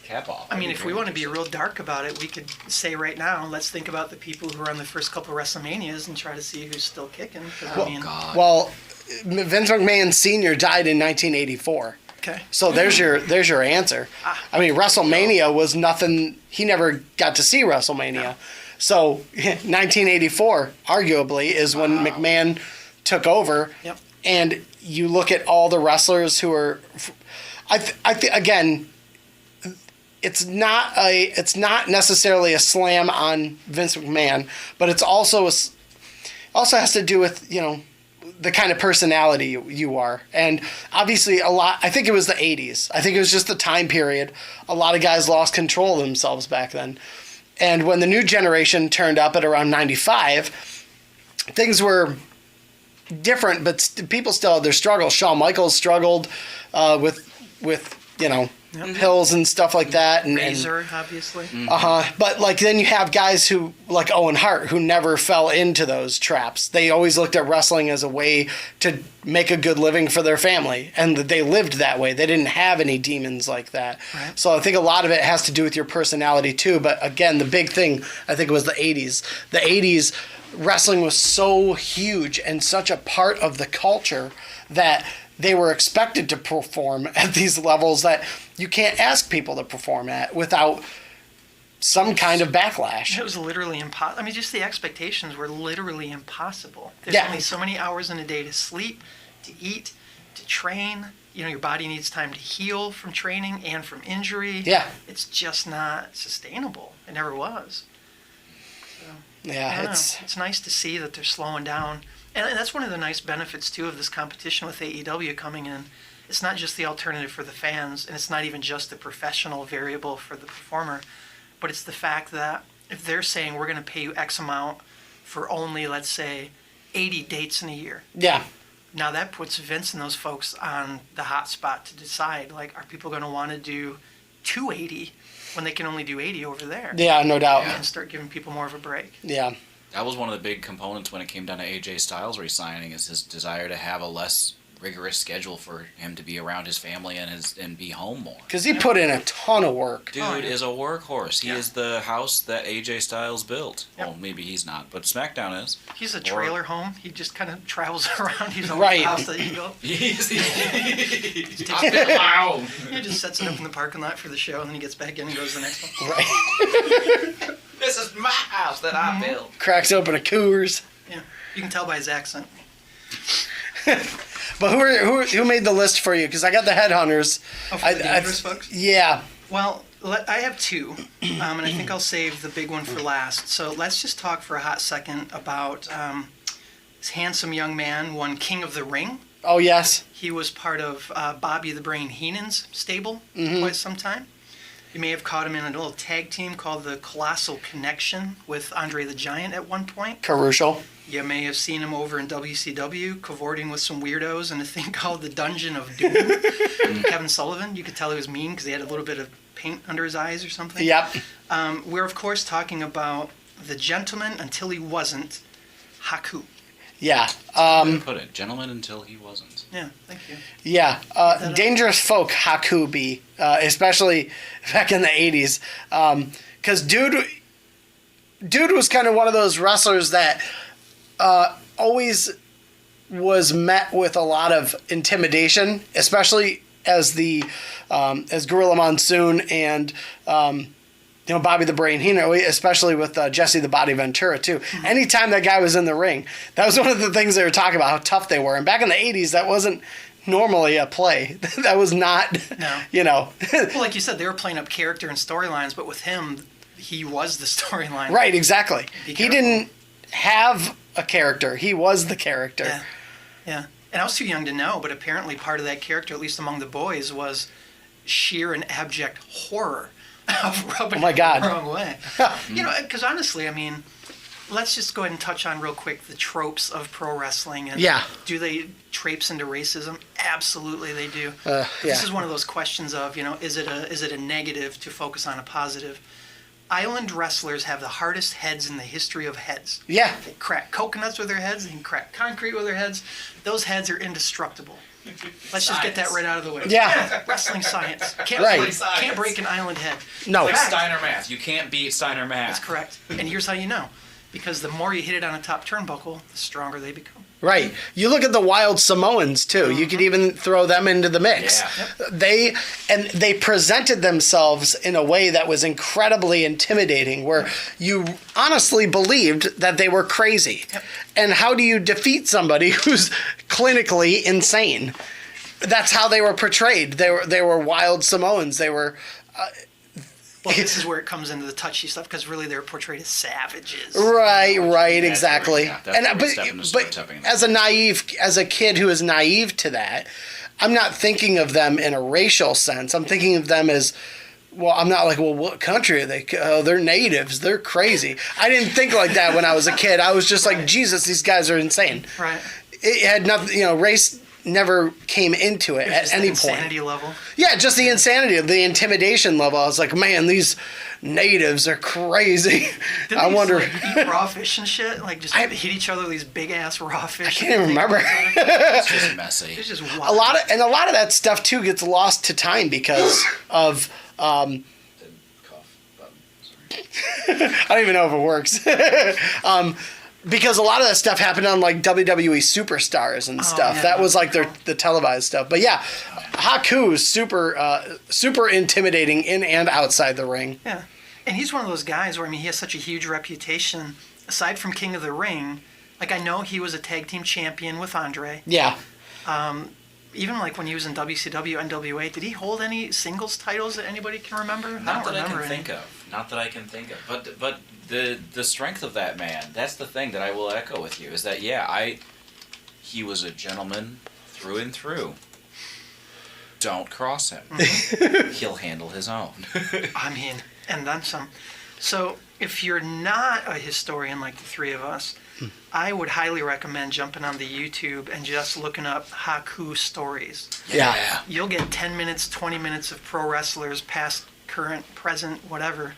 cap off. I mean, if we want to be real dark about it, we could say right now, let's think about the people who were on the first couple of WrestleManias and try to see who's still kicking. Well, Vince McMahon Sr. died in 1984. Okay. So there's your answer. I mean, WrestleMania was nothing. He never got to see WrestleMania. No. So 1984, arguably, is when McMahon took over. Yep. And you look at all the wrestlers who are, again, it's not necessarily a slam on Vince McMahon, but it's also has to do with the kind of personality you are. And obviously I think it was the 80s. I think it was just the time period. A lot of guys lost control of themselves back then. And when the new generation turned up at around 95, things were different, but people still had their struggles. Shawn Michaels struggled with pills and stuff like that, and Razor, obviously. But then you have guys who like Owen Hart, who never fell into those traps. They always looked at wrestling as a way to make a good living for their family, and they lived that way. They didn't have any demons like that. Right. So I think a lot of it has to do with your personality too. But again, the big thing I think was the 80s. The 80s, wrestling was so huge and such a part of the culture that they were expected to perform at these levels that you can't ask people to perform at without some kind of backlash. It was literally impossible. I mean, just the expectations were literally impossible. There's Yeah. only so many hours in a day to sleep, to eat, to train. You know, your body needs time to heal from training and from injury. Yeah. It's just not sustainable. It never was. I Yeah, don't know. It's nice to see that they're slowing down. And that's one of the nice benefits, too, of this competition with AEW coming in. It's not just the alternative for the fans, and it's not even just the professional variable for the performer, but it's the fact that if they're saying we're going to pay you X amount for only, let's say, 80 dates in a year. Yeah. Now that puts Vince and those folks on the hot spot to decide, like, are people going to want to do 280 when they can only do 80 over there? Yeah, no doubt. And start giving people more of a break. Yeah. That was one of the big components when it came down to AJ Styles resigning, is his desire to have a less rigorous schedule for him to be around his family and be home more. Because he put in a ton of work. Dude is a workhorse. He Yeah. is the house that AJ Styles built. Yep. Well, maybe he's not, but SmackDown is. He's a trailer home. He just kind of travels around. He's on Right. the house that you go. Wow. He just sets it up in the parking lot for the show, and then he gets back in and goes to the next one. Right. This is my house that I built. Cracks open a Coors. Yeah, you can tell by his accent. But who made the list for you? Because I got the headhunters. Oh, for the dangerous folks? Yeah. Well, I have two, and I think I'll save the big one for last. So let's just talk for a hot second about this handsome young man, won King of the Ring. Oh, yes. He was part of Bobby the Brain Heenan's stable for quite some time. You may have caught him in a little tag team called the Colossal Connection with Andre the Giant at one point. Caruso. You may have seen him over in WCW cavorting with some weirdos in a thing called the Dungeon of Doom. Kevin Sullivan, you could tell he was mean because he had a little bit of paint under his eyes or something. Yep. We're, of course, talking about the gentleman until he wasn't, Haku. Yeah. Put it, gentleman until he wasn't. Yeah, thank you. Yeah. Dangerous Folk Hakubi, especially back in the 80s. Because dude was kind of one of those wrestlers that always was met with a lot of intimidation, especially as Gorilla Monsoon and Bobby the Brain Heenan, especially with Jesse the Body Ventura too. Anytime that guy was in the ring, that was one of the things they were talking about, how tough they were. And back in the 80s, that wasn't normally a play. That was not, Well, like you said, they were playing up character and storylines, but with him, he was the storyline. Right, exactly. Be He careful. didn't have a character. He was the character. Yeah. And I was too young to know, but apparently part of that character, at least among the boys, was sheer and abject horror of rubbing Oh my God. the wrong way. Because honestly, I mean, let's just go ahead and touch on real quick the tropes of pro wrestling. And Yeah. do they traipse into racism? Absolutely, they do. Yeah. This is one of those questions of, is it a negative to focus on a positive? Island wrestlers have the hardest heads in the history of heads. Yeah. They crack coconuts with their heads. They can crack concrete with their heads. Those heads are indestructible. Let's just get that right out of the way. Yeah. Wrestling science. Can't, Right. can't break an island head. No. Like Fact. Steiner math. You can't beat Steiner math. That's correct. And here's how you know. Because the more you hit it on a top turnbuckle, the stronger they become. Right. You look at the Wild Samoans too. You could even throw them into the mix. Yeah. They presented themselves in a way that was incredibly intimidating, where you honestly believed that they were crazy. Yep. And how do you defeat somebody who's clinically insane? That's how they were portrayed. They were Wild Samoans. They were. Well, this is where it comes into the touchy stuff, because really they're portrayed as savages. Right, exactly. Yeah, that's where we step into stereotyping. As a kid who is naive to that, I'm not thinking of them in a racial sense. I'm thinking of them as, well, I'm not like, well, what country are they? Oh, they're natives. They're crazy. I didn't think like that when I was a kid. I was just like, Jesus, these guys are insane. Right. It had nothing, race never came into it at Just any the point. insanity level. Yeah, just the insanity, the intimidation level. I was like, man, these natives are crazy. Didn't I they wonder. just, eat raw fish and shit? Like, just hit each other with these big-ass raw fish? I can't even remember. It's just messy. It's just a wild. lot of that stuff too gets lost to time because of Cough button. Sorry. I don't even know if it works. Because a lot of that stuff happened on like WWE Superstars and stuff. yeah, That was like cool. the televised stuff. But yeah, Haku is super intimidating in and outside the ring. Yeah. And he's one of those guys where, I mean, he has such a huge reputation. Aside from King of the Ring, like, I know he was a tag team champion with Andre. Yeah. even like when he was in WCW, NWA, did he hold any singles titles that anybody can remember? Not that I remember can any. think of. Not that I can think of. But the strength of that man, that's the thing that I will echo with you, is that, he was a gentleman through and through. Don't cross him. He'll handle his own. I mean, and then some. So if you're not a historian like the three of us, I would highly recommend jumping on the YouTube and just looking up Haku stories. Yeah. You'll get 10 minutes, 20 minutes of pro wrestlers, past, current, present, whatever,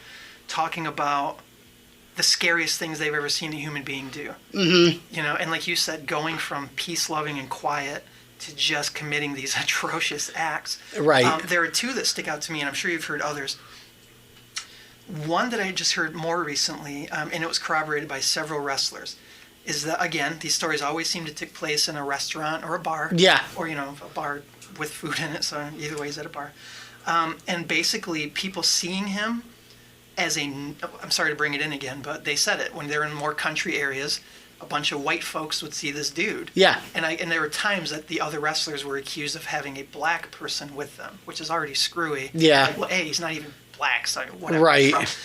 talking about the scariest things they've ever seen a human being do. Mm-hmm. You know, and like you said, going from peace-loving and quiet to just committing these atrocious acts. Right. There are two that stick out to me, and I'm sure you've heard others. One that I just heard more recently, and it was corroborated by several wrestlers, is that, again, these stories always seem to take place in a restaurant or a bar. Yeah. Or, a bar with food in it, so either way he's at a bar. And basically, people seeing him as I'm sorry to bring it in again, but they said it, when they're in more country areas, a bunch of white folks would see this dude. Yeah. And there were times that the other wrestlers were accused of having a black person with them, which is already screwy. Yeah. Like, well, A, he's not even black, so whatever. Right.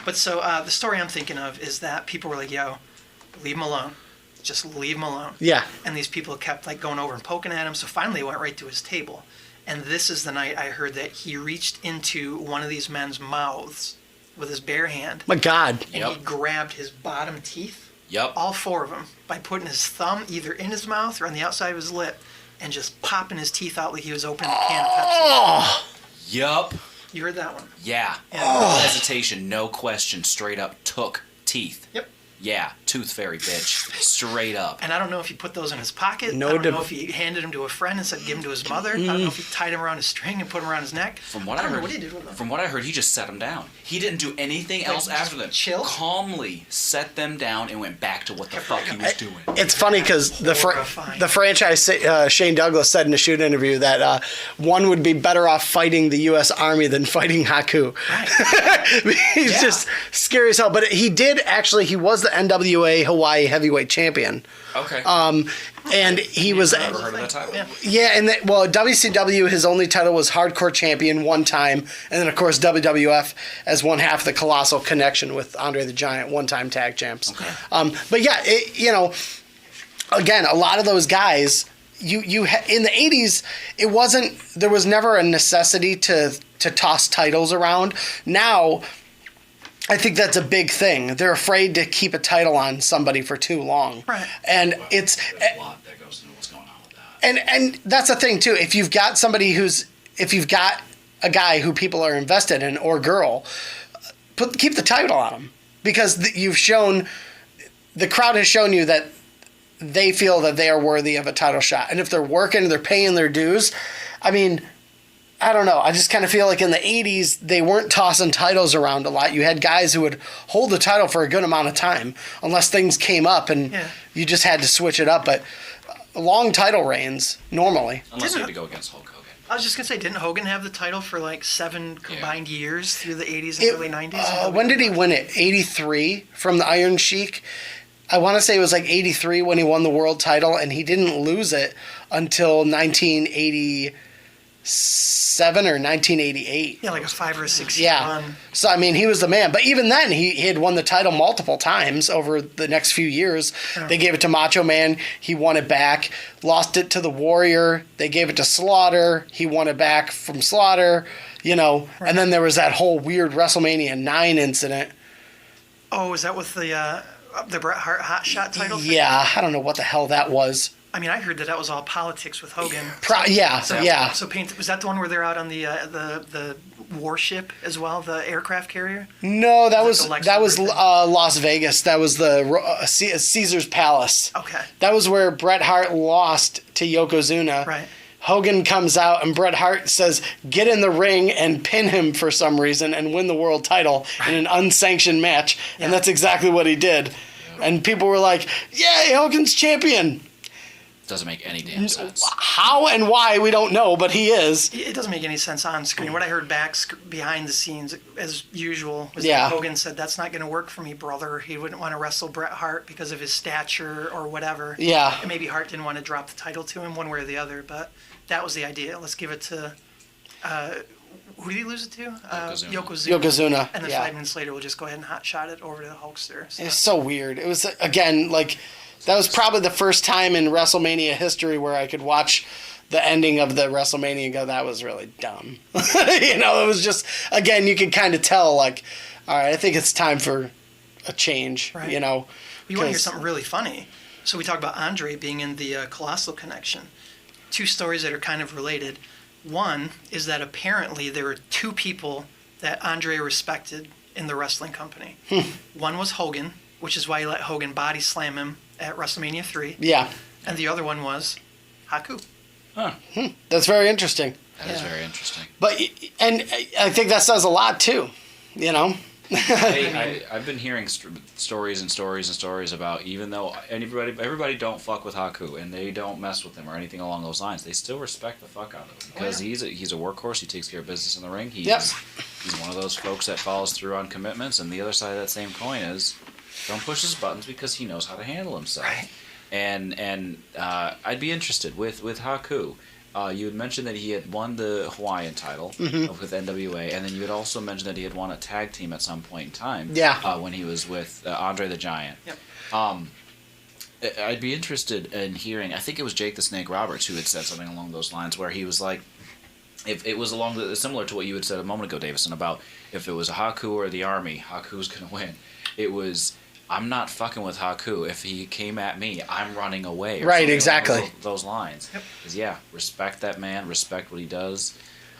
But so the story I'm thinking of is that people were like, yo, leave him alone. Just leave him alone. Yeah. And these people kept like going over and poking at him, so finally they went right to his table. And this is the night I heard that he reached into one of these men's mouths with his bare hand. My God. And he grabbed his bottom teeth. Yep. All four of them, by putting his thumb either in his mouth or on the outside of his lip and just popping his teeth out like he was opening a can of Pepsi. Oh. Yup. You heard that one? Yeah. Yeah. No hesitation, no question, straight up took teeth. Yep. Yeah, tooth fairy bitch. Straight up. And I don't know if he put those in his pocket. No I don't deb- know if he handed them to a friend and said give them to his mother. I don't know if he tied them around his string and put them around his neck. From what I I don't heard, know what he did with them. From what I heard, he just set them down. He didn't do anything else just after them. chill? Calmly set them down and went back to what the fuck he was doing. It's funny because Horrifying. the franchise, Shane Douglas said in a shoot interview that one would be better off fighting the U.S. Army than fighting Haku. Right. He's just scary as hell. But he was the NWA Hawaii heavyweight champion. Okay. And he was... Never heard of that title. Yeah, and WCW, his only title was Hardcore Champion one time, and then of course WWF as one half of the Colossal Connection with Andre the Giant, one-time tag champs. Okay. But yeah, again, a lot of those guys, in the '80s, there was never a necessity to toss titles around. Now, I think that's a big thing. They're afraid to keep a title on somebody for too long. Right. And There's a lot that goes into what's going on with that. And that's the thing too. If you've got a guy who people are invested in or girl, keep the title on them, because the crowd has shown you that they feel that they are worthy of a title shot. And if they're working, they're paying their dues. I mean, I don't know. I just kind of feel like in the 80s, they weren't tossing titles around a lot. You had guys who would hold the title for a good amount of time, unless things came up and you just had to switch it up. But long title reigns, normally. Unless you had to go against Hulk Hogan. I was just going to say, didn't Hogan have the title for like 7 combined years through the 80s and early 90s? When did he win it? 83 from the Iron Sheik? I want to say it was like 83 when he won the world title, and he didn't lose it until 1987 or 1988. Yeah, like a 5 or 6 year Yeah. run. So, I mean, he was the man. But even then, he had won the title multiple times over the next few years. Yeah. They gave it to Macho Man. He won it back. Lost it to the Warrior. They gave it to Slaughter. He won it back from Slaughter. And then there was that whole weird WrestleMania 9 incident. Oh, is that with the Bret Hart Hot Shot title thing? Yeah, I don't know what the hell that was. I mean, I heard that was all politics with Hogan. Yeah. So was that the one where they're out on the warship as well, the aircraft carrier? No, that Was was it the Lex that was Luger thing? Las Vegas. That was the Caesar's Palace. Okay. That was where Bret Hart lost to Yokozuna. Right. Hogan comes out and Bret Hart says, "Get in the ring and pin him for some reason and win the world title in an unsanctioned match." Yeah. And that's exactly what he did. And people were like, "Yay, Hogan's champion!" Doesn't make any damn sense. How and why, we don't know, but he is. It doesn't make any sense on screen. What I heard behind the scenes, as usual, was Yeah. that Hogan said, "That's not going to work for me, brother." He wouldn't want to wrestle Bret Hart because of his stature or whatever. Yeah. And maybe Hart didn't want to drop the title to him one way or the other, but that was the idea. Let's give it to, who did he lose it to? Yokozuna. Yokozuna, And then yeah. 5 minutes later, we'll just go ahead and hot shot it over to the Hulkster. So. It's so weird. It was, again, like, that was probably the first time in WrestleMania history where I could watch the ending of the WrestleMania and go, that was really dumb. It was just, again, you could kind of tell, like, all right, I think it's time for a change, Right. You want to hear 'cause- something really funny? So we talk about Andre being in the Colossal Connection. 2 stories that are kind of related. One is that apparently there were 2 people that Andre respected in the wrestling company. One was Hogan, which is why he let Hogan body slam him at WrestleMania 3. Yeah, And the other one was Haku. that's very interesting. That is very interesting. But, and I think that says a lot, too, I've been hearing stories and stories and stories about, even though everybody don't fuck with Haku and they don't mess with him or anything along those lines, they still respect the fuck out of him because he's a workhorse. He takes care of business in the ring. He's one of those folks that follows through on commitments. And the other side of that same coin is, don't push his buttons because he knows how to handle himself. Right. And I'd be interested with Haku. You had mentioned that he had won the Hawaiian title with NWA, and then you had also mentioned that he had won a tag team at some point in time. Yeah. When he was with Andre the Giant. Yep. I'd be interested in hearing. I think it was Jake the Snake Roberts who had said something along those lines, where he was like, if it was similar to what you had said a moment ago, Davison, about if it was a Haku or the Army, Haku's gonna win. It was, I'm not fucking with Haku. If he came at me, I'm running away. Or Right, something exactly. along those lines. Yep. 'Cause, yeah, respect that man. Respect what he does.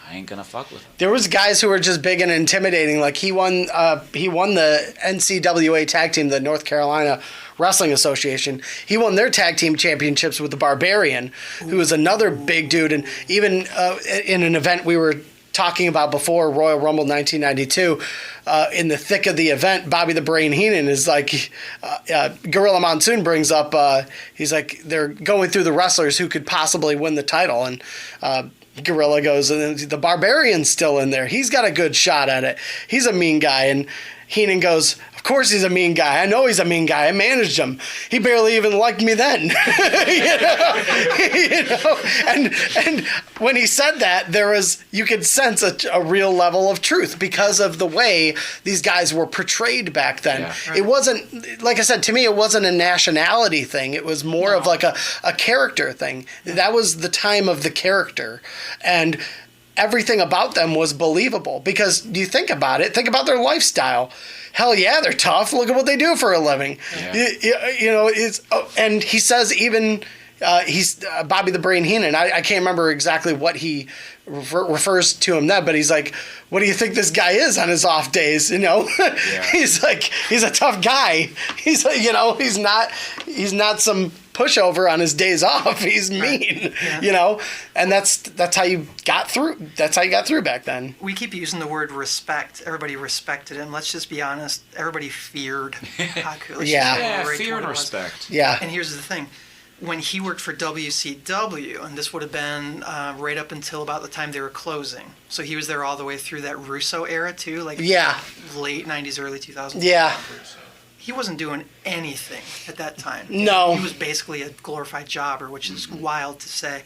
I ain't gonna fuck with him. There was guys who were just big and intimidating. Like he won the NCWA tag team, the North Carolina Wrestling Association. He won their tag team championships with the Barbarian, who was another big dude. And even in an event we were talking about before, Royal Rumble 1992, in the thick of the event, Bobby the Brain Heenan is like, Gorilla Monsoon brings up, he's like, they're going through the wrestlers who could possibly win the title. And Gorilla goes, and the Barbarian's still in there. He's got a good shot at it. He's a mean guy. And Heenan goes, of course he's a mean guy. I know he's a mean guy. I managed him. He barely even liked me then. And when he said that, you could sense a real level of truth because of the way these guys were portrayed back then. Yeah. Right. It wasn't, like I said, to me, it wasn't a nationality thing. It was more of like a character thing. That was the time of the character. And everything about them was believable because you think about it, think about their lifestyle. Hell yeah, they're tough. Look at what they do for a living. Yeah. And he says even he's Bobby the Brain Heenan. I can't remember exactly what he refers to him then, but he's like, what do you think this guy is on his off days? Yeah. He's like, he's a tough guy. He's like, he's not some pushover on his days off. He's mean, Yeah. and that's how you got through. That's how you got through back then. We keep using the word respect. Everybody respected him. Let's just be honest. Everybody feared Haku. Let's Yeah. just go Yeah, right to fear what and it was. respect. Yeah. And here's the thing. When he worked for WCW, and this would have been right up until about the time they were closing. So he was there all the way through that Russo era too, like Yeah. late 90s, early 2000s. Yeah. He wasn't doing anything at that time. No. He was basically a glorified jobber, which is wild to say.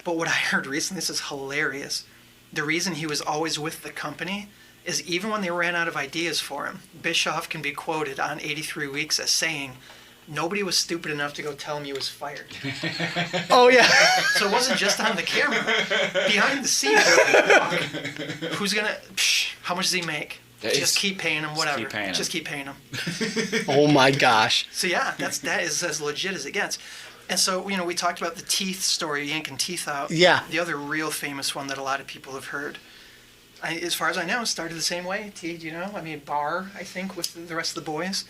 But what I heard recently, this is hilarious. The reason he was always with the company is even when they ran out of ideas for him, Bischoff can be quoted on 83 Weeks as saying, nobody was stupid enough to go tell him he was fired. Oh yeah. So it wasn't just on the camera. Behind the scenes, they're like, who's going to, how much does he make? Just keep paying him, whatever. Just keep paying him. Oh my gosh. So yeah, that is as legit as it gets. And so, we talked about the teeth story, yanking teeth out. Yeah. The other real famous one that a lot of people have heard, as far as I know, started the same way. T, do you know? Bar, I think, with the rest of the boys.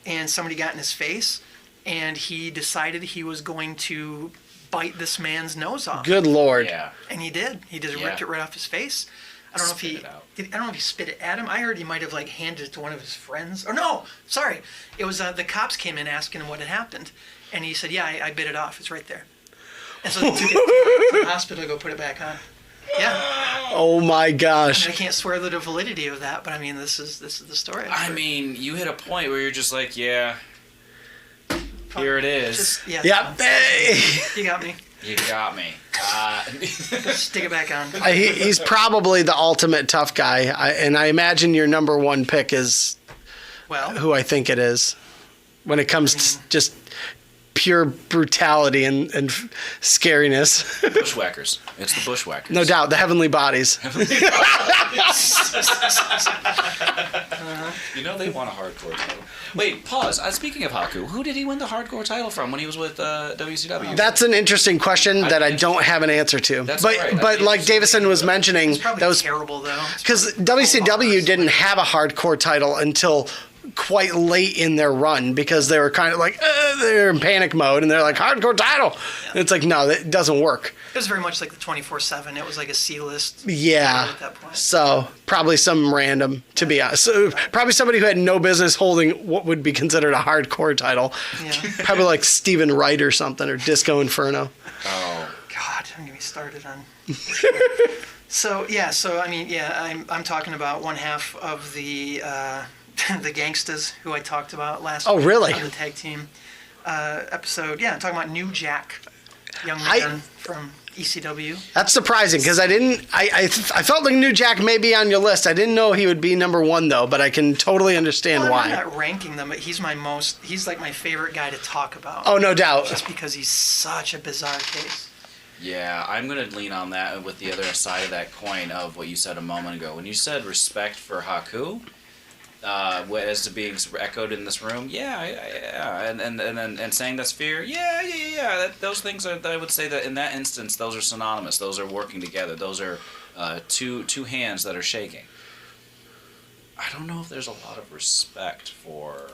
And somebody got in his face, and he decided he was going to bite this man's nose off. Good Lord. Yeah. And he did. He just ripped it right off his face. I don't know if he spit it at him. I heard he might have handed it to one of his friends. Or no, sorry. It was the cops came in asking him what had happened. And he said, yeah, I bit it off. It's right there. And so they took it to the hospital to go put it back on. Yeah. Oh my gosh. I can't swear the validity of that, but this is the story. You hit a point where you're just like, yeah, here it is. Yeah. Yeah. You got me. You got me. Stick it back on. He's probably the ultimate tough guy, and I imagine your number one pick is Well, who I think it is when it comes to just pure brutality and scariness. Bushwhackers. It's the Bushwhackers. No doubt, the heavenly bodies. You know they won a hardcore title. Wait, pause. Speaking of Haku, who did he win the hardcore title from when he was with WCW? That's an interesting question that I don't have an answer to. That's but right. but like Davison was mentioning, it's probably that was terrible though. because WCW didn't have a hardcore title until quite late in their run because they were kind of like they're in panic mode and they're like hardcore title. And it's like no, that doesn't work. It was very much like the 24/7. It was like a C-list. Yeah. At that point. So probably some random, to be honest. So probably somebody who had no business holding what would be considered a hardcore title. Yeah. Probably like Steven Wright or something, or Disco Inferno. Oh. God, don't get me started on. So I mean, I'm talking about one half of the the Gangstas who I talked about last Oh, week really? on the tag team episode. Yeah, I'm talking about New Jack, young man from ECW. That's surprising because I felt like New Jack may be on your list. I didn't know he would be number one though, but I can totally understand Well, why. I'm not ranking them, but he's like my favorite guy to talk about. Oh, no doubt. Just because he's such a bizarre case. Yeah, I'm going to lean on that with the other side of that coin of what you said a moment ago. When you said respect for Haku, as to being echoed in this room, and saying that's fear, those things are. I would say that in that instance, those are synonymous. Those are working together. Those are two hands that are shaking. I don't know if there's a lot of respect for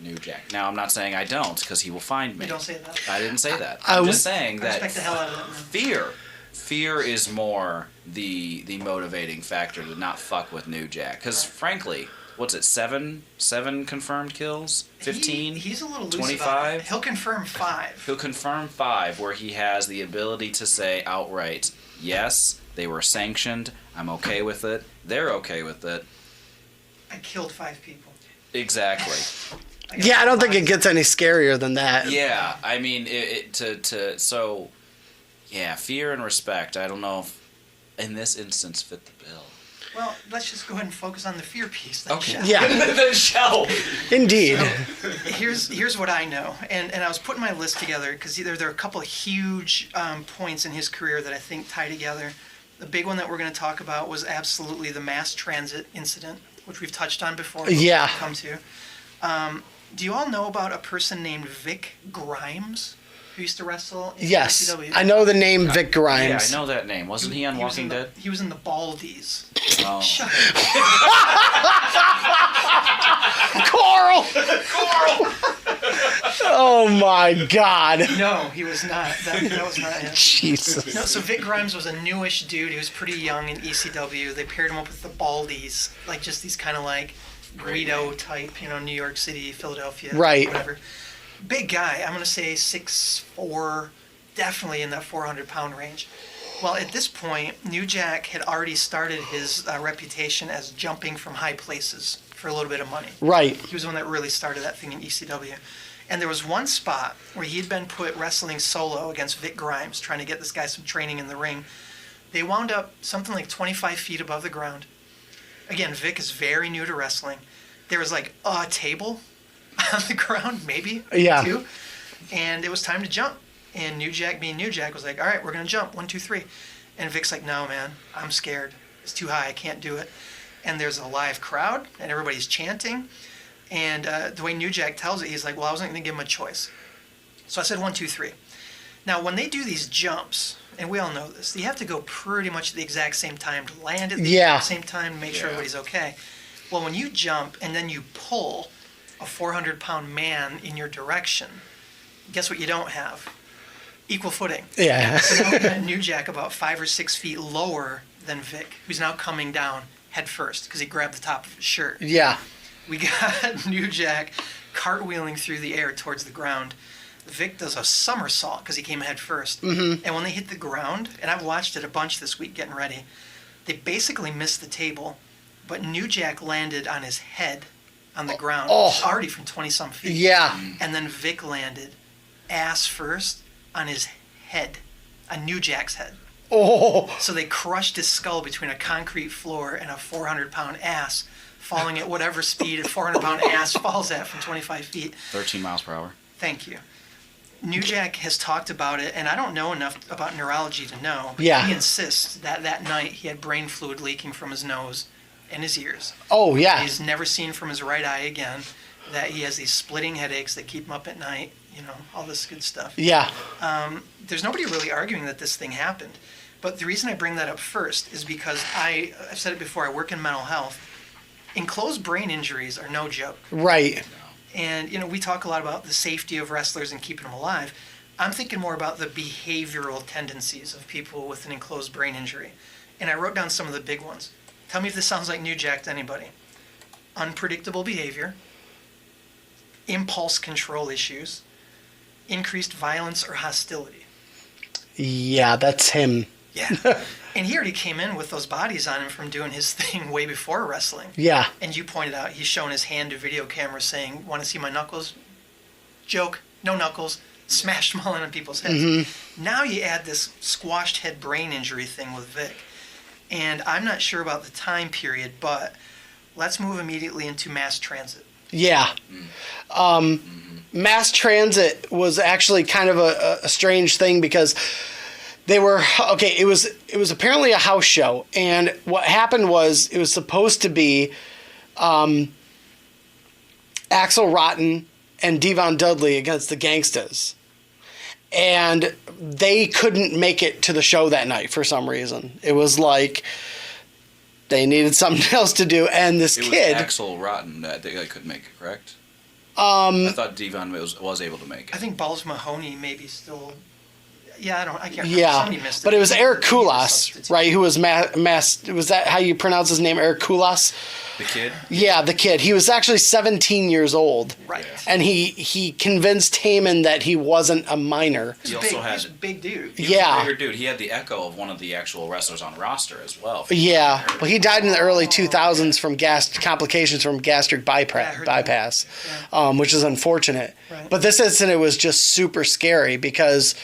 New Jack. Now, I'm not saying I don't, because he will find me. You don't say that. I didn't say that. I'm just saying I that respect the hell out of that man. fear is more the motivating factor to not fuck with New Jack. Because frankly, what's it, seven confirmed kills? 15? He's a little loose 25? about it. He'll confirm 5. He'll confirm 5, where he has the ability to say outright, yes, they were sanctioned, I'm okay with it, they're okay with it. I killed 5 people. Exactly. Yeah, I don't think it gets any scarier than that. Yeah, I mean, fear and respect, I don't know if in this instance fit the bill. Well, let's just go ahead and focus on the fear piece. Then, Okay. shall we? Yeah, The shell. indeed. Here's what I know, and I was putting my list together because there are a couple of huge points in his career that I think tie together. The big one that we're going to talk about was absolutely the mass transit incident, which we've touched on before. Yeah. We'll come to. Do you all know about a person named Vic Grimes who used to wrestle in Yes, WCW? I know the name Vic Yeah, Grimes. I know that name. Wasn't he on was Walking in the- Dead? He was in the Baldies. Oh. Shut Coral! Oh my God. up. No, he was not. That was not him. Jesus. No, so Vic Grimes was a newish dude. He was pretty young in ECW. They paired him up with the Baldies, like just these kind of like Guido type, New York City, Philadelphia, Right. whatever. Big guy. I'm gonna say 6'4", definitely in that 400-pound range. Well, at this point, New Jack had already started his reputation as jumping from high places for a little bit of money. Right. He was the one that really started that thing in ECW. And there was one spot where he had been put wrestling solo against Vic Grimes, trying to get this guy some training in the ring. They wound up something like 25 feet above the ground. Again, Vic is very new to wrestling. There was like a table on the ground, maybe, Yeah. 2. And it was time to jump. And New Jack, being New Jack, was like, all right, we're going to jump, 1, 2, 3. And Vic's like, no, man, I'm scared. It's too high, I can't do it. And there's a live crowd, and everybody's chanting. And the way New Jack tells it, he's like, well, I wasn't going to give him a choice. So I said 1, 2, 3. Now, when they do these jumps, and we all know this, you have to go pretty much at the exact same time to land at the exact same time to make sure everybody's okay. Well, when you jump and then you pull a 400-pound man in your direction, guess what you don't have? Equal footing. Yeah. So now we got New Jack about 5 or 6 feet lower than Vic, who's now coming down head first because he grabbed the top of his shirt. Yeah. We got New Jack cartwheeling through the air towards the ground. Vic does a somersault because he came head first. Mm-hmm. And when they hit the ground, and I've watched it a bunch this week getting ready, they basically missed the table, but New Jack landed on his head on the ground, already from 20-some feet. Yeah. And then Vic landed ass first on his head. on New Jack's head. Oh. So they crushed his skull between a concrete floor and a 400-pound ass, falling at whatever speed a 400-pound ass falls at from 25 feet. 13 miles per hour. Thank you. New Jack has talked about it, and I don't know enough about neurology to know. But Yeah. He insists that that night he had brain fluid leaking from his nose and his ears. Oh, yeah. He's never seen from his right eye again. That he has these splitting headaches that keep him up at night. You know, all this good stuff. Yeah. There's nobody really arguing that this thing happened. But the reason I bring that up first is because I've said it before, I work in mental health. Enclosed brain injuries are no joke. Right. And, you know, we talk a lot about the safety of wrestlers and keeping them alive. I'm thinking more about the behavioral tendencies of people with an enclosed brain injury. And I wrote down some of the big ones. Tell me if this sounds like New Jack to anybody. Unpredictable behavior, impulse control issues, increased violence or hostility. Yeah, that's him. Yeah. And he already came in with those bodies on him from doing his thing way before wrestling. Yeah. And you pointed out he's showing his hand to video camera saying, "Want to see my knuckles?" Joke, no knuckles. Smash them all in on people's heads. Mm-hmm. Now you add this squashed head brain injury thing with Vic. And I'm not sure about the time period, but let's move immediately into mass transit. Yeah. Mass transit was actually kind of a strange thing because they were okay. It was apparently a house show, and what happened was it was supposed to be Axel Rotten and Devon Dudley against the Gangstas, and they couldn't make it to the show that night for some reason. It was like they needed something else to do, and this It kid. was Axel Rotten that they couldn't make it, correct? I thought Devon was able to make it. I think Balls Mahoney maybe still. Yeah, I can't remember. Yeah, Somebody missed but it was Eric He was a Koulas, substitute. right? Who was was that how you pronounce his name? Eric Koulas? The kid? Yeah, the kid. He was actually 17 years old. Right. And he convinced Heyman that he wasn't a minor. He also He's a had... big dude. He was a Yeah. bigger dude. He had the echo of one of the actual wrestlers on roster as well. Yeah. Well, he died in the early 2000s from complications from gastric Yeah, I heard that. bypass, Yeah. which is unfortunate. Right. But this incident was just super scary because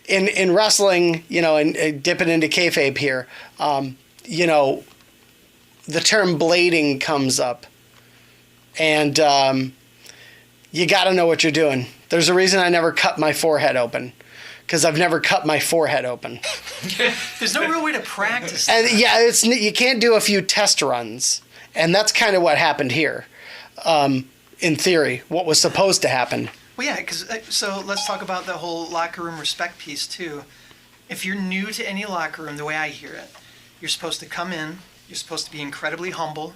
in wrestling, you know, and dipping into kayfabe here, you know, the term blading comes up, and you got to know what you're doing. There's a reason I never cut my forehead open, because I've never cut my forehead open. There's no real way to practice. And yeah, you can't do a few test runs, and that's kind of what happened here. In theory, what was supposed to happen. Well, yeah, because so let's talk about the whole locker room respect piece too. If you're new to any locker room, the way I hear it, you're supposed to come in. You're supposed to be incredibly humble,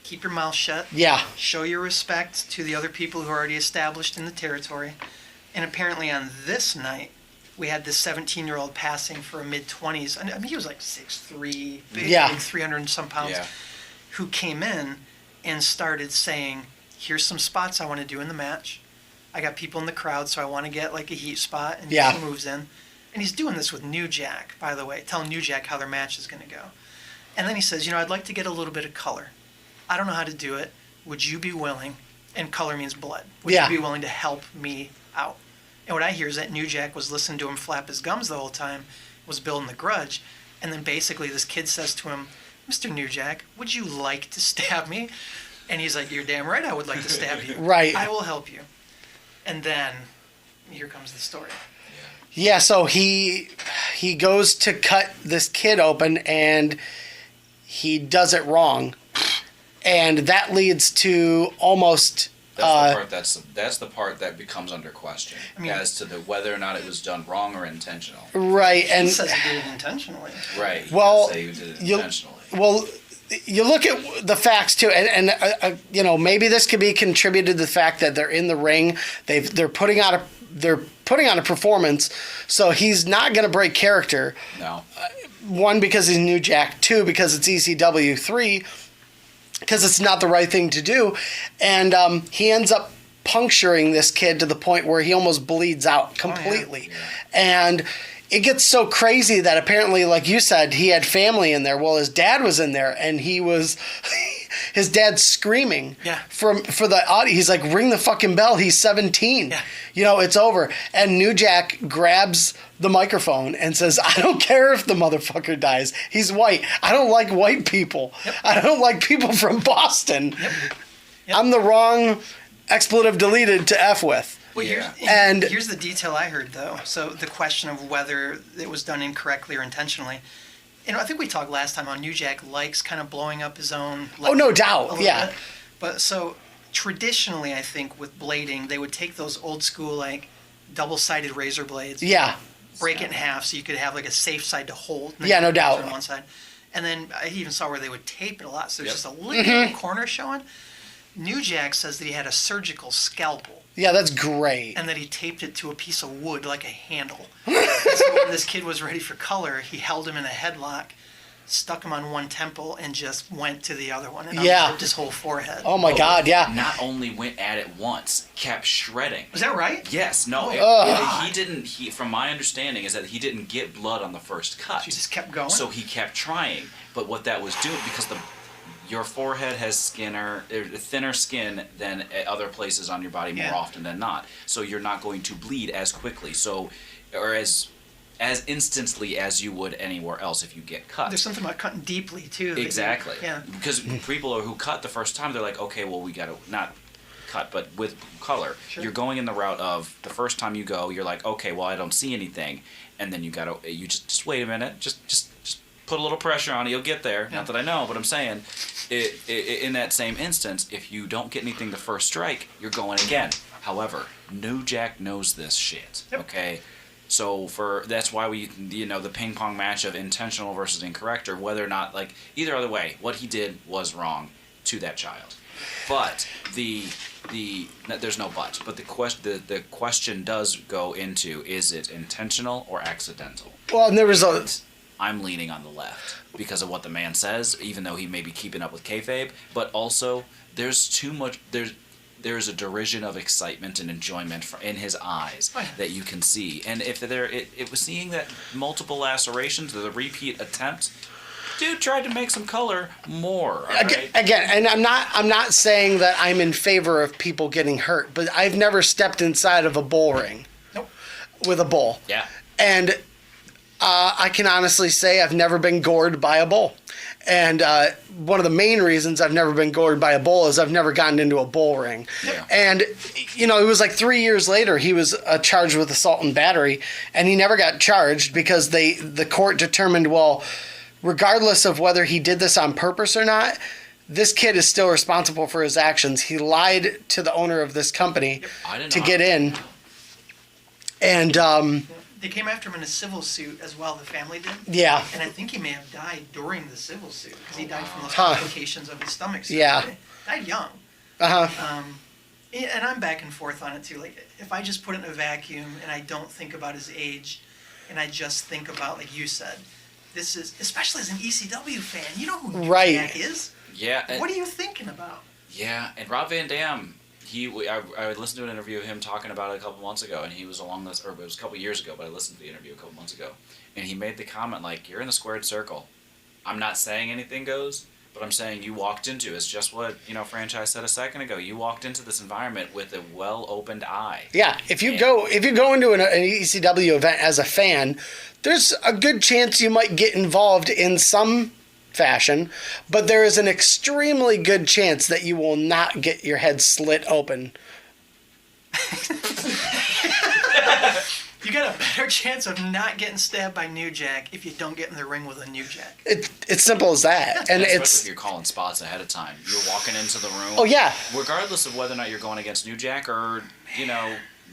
keep your mouth shut, Yeah. show your respect to the other people who are already established in the territory. And apparently on this night, we had this 17-year-old passing for a mid-20s. I mean, he was like 6'3", big, Yeah. 300 and some pounds, Yeah. who came in and started saying, "Here's some spots I want to do in the match. I got people in the crowd, so I want to get like a heat spot and Yeah. get some moves in." And he's doing this with New Jack, by the way, telling New Jack how their match is going to go. And then he says, "I'd like to get a little bit of color. I don't know how to do it. Would you be willing?" And color means blood. "Would Yeah. you be willing to help me out?" And what I hear is that New Jack was listening to him flap his gums the whole time, was building the grudge. And then basically this kid says to him, "Mr. New Jack, would you like to stab me?" And he's like, "You're damn right I would like to stab you. Right. I will help you." And then here comes the story. Yeah, so he goes to cut this kid open, and he does it wrong, and that leads to almost That's the part that becomes under question as to whether or not it was done wrong or intentional. right. He And says he did it intentionally. Right. He Well, does say he did it you- intentionally. well, you look at the facts too, and you know, maybe this could be contributed to the fact that they're in the ring. They're putting on a performance, so he's not going to break character. No. One, because he's New Jack. Two, because it's ECW. Three, because it's not the right thing to do. And he ends up puncturing this kid to the point where he almost bleeds out completely. And it gets so crazy that apparently, like you said, he had family in there. Well, his dad was in there, and he was His dad's screaming Yeah. for the audio. He's like, ring the fucking bell. He's 17. Yeah. You know, it's over. And New Jack grabs the microphone and says, I don't care if the motherfucker dies. He's white. I don't like white people. Yep. I don't like people from Boston. Yep. I'm the wrong expletive deleted to F with. Well, Yeah. here's the detail I heard, though. So the question of whether it was done incorrectly or intentionally. You know, I think we talked last time on New Jack likes kind of blowing up his own. Oh, no doubt. a little Yeah. bit. But so traditionally, I think with blading, they would take those old school, like, double-sided razor blades. Yeah. Break it in half so you could have, like, a safe side to hold. and then Yeah, no you could doubt. On one side. And then I even saw where they would tape it a lot, so there's Yep. just a little corner showing. New Jack says that he had a surgical scalpel. Yeah, that's great. And that he taped it to a piece of wood like a handle. So when this kid was ready for color, he held him in a headlock, stuck him on one temple, and just went to the other one and Yeah. unzipped his whole forehead. Oh my God, yeah. Not only went at it once, kept shredding. Was that right? Yes, no, Oh, he didn't. He, from my understanding, is that he didn't get blood on the first cut. He just kept going? So he kept trying, but what that was doing, because your forehead has thinner skin than other places on your body more Yeah. often than not. So you're not going to bleed as quickly. So, or as instantly as you would anywhere else if you get cut. There's something about cutting deeply, too. that you- Exactly. Yeah. Because people who cut the first time, they're like, okay, well, we got to not cut, but with color, Sure. you're going in the route of the first time you go, you're like, okay, well, I don't see anything, and then you just wait a minute, just put a little pressure on it, you'll get there. Yeah. Not that I know, but I'm saying, in that same instance, if you don't get anything the first strike, you're going again. However, New Jack knows this shit. Yep. Okay. So that's why we, the ping pong match of intentional versus incorrect, or whether or not, like, either other way, what he did was wrong to that child. But there's no but. But the question does go into, is it intentional or accidental? Well, and there was I'm leaning on the left because of what the man says, even though he may be keeping up with kayfabe. But also, there's too much. There's a derision of excitement and enjoyment in his eyes Oh, yeah. that you can see. And if it was seeing that multiple lacerations, the repeat attempt, dude tried to make some color more. All right? Again, and I'm not saying that I'm in favor of people getting hurt, but I've never stepped inside of a bull ring Nope. with a bull. Yeah. And I can honestly say I've never been gored by a bull. And one of the main reasons I've never been gored by a bull is I've never gotten into a bull ring. Yeah. And, it was like 3 years later he was charged with assault and battery, and he never got charged because the court determined, well, regardless of whether he did this on purpose or not, this kid is still responsible for his actions. He lied to the owner of this company to get in. And, They came after him in a civil suit as well, the family did. yeah. And I think he may have died during the civil suit because he died from those Huh. complications of his stomach surgery. Yeah. Died young. Uh-huh. And I'm back and forth on it too. Like, if I just put it in a vacuum and I don't think about his age, and I just think about, like you said, this is, especially as an ECW fan, you know who New Right. Jack is. Yeah. What are you thinking about? Yeah, and Rob Van Dam, I listened to an interview of him talking about it a couple months ago, and he was along this, or it was a couple years ago, but I listened to the interview a couple months ago, and he made the comment like, "You're in a squared circle. I'm not saying anything goes, but I'm saying you walked into it's just what Franchise said a second ago. You walked into this environment with a well-opened eye. Yeah, if you go into an ECW event as a fan, there's a good chance you might get involved in some fashion, but there is an extremely good chance that you will not get your head slit open. You got a better chance of not getting stabbed by New Jack if you don't get in the ring with a New Jack. It's simple as that, and Especially it's if you're calling spots ahead of time. You're walking into the room. Oh, yeah. Regardless of whether or not you're going against New Jack or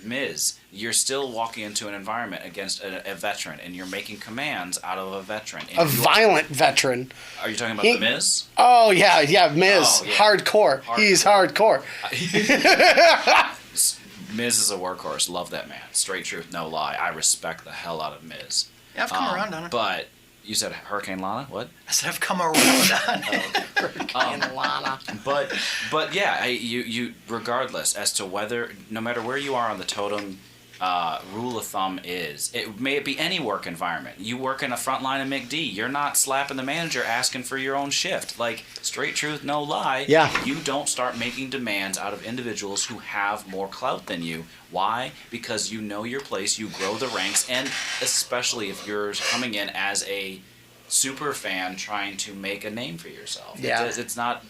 Miz, you're still walking into an environment against a veteran, and you're making commands out of a veteran. And a violent veteran. Are you talking about the Miz? Oh yeah, Miz, Oh, yeah. Hardcore. He's hardcore. Miz is a workhorse. Love that man. Straight truth, no lie. I respect the hell out of Miz. Yeah, I've come around on it. But you said Hurricane Lana? What? I said I've come around on it. Lana. But yeah, you regardless as to whether, no matter where you are on the totem rule of thumb is, it may be any work environment. You work in a front line of McD, you're not slapping the manager asking for your own shift. Like, straight truth, no lie. Yeah. You don't start making demands out of individuals who have more clout than you. Why? Because you know your place, you grow the ranks, and especially if you're coming in as a super fan trying to make a name for yourself. Yeah. It's not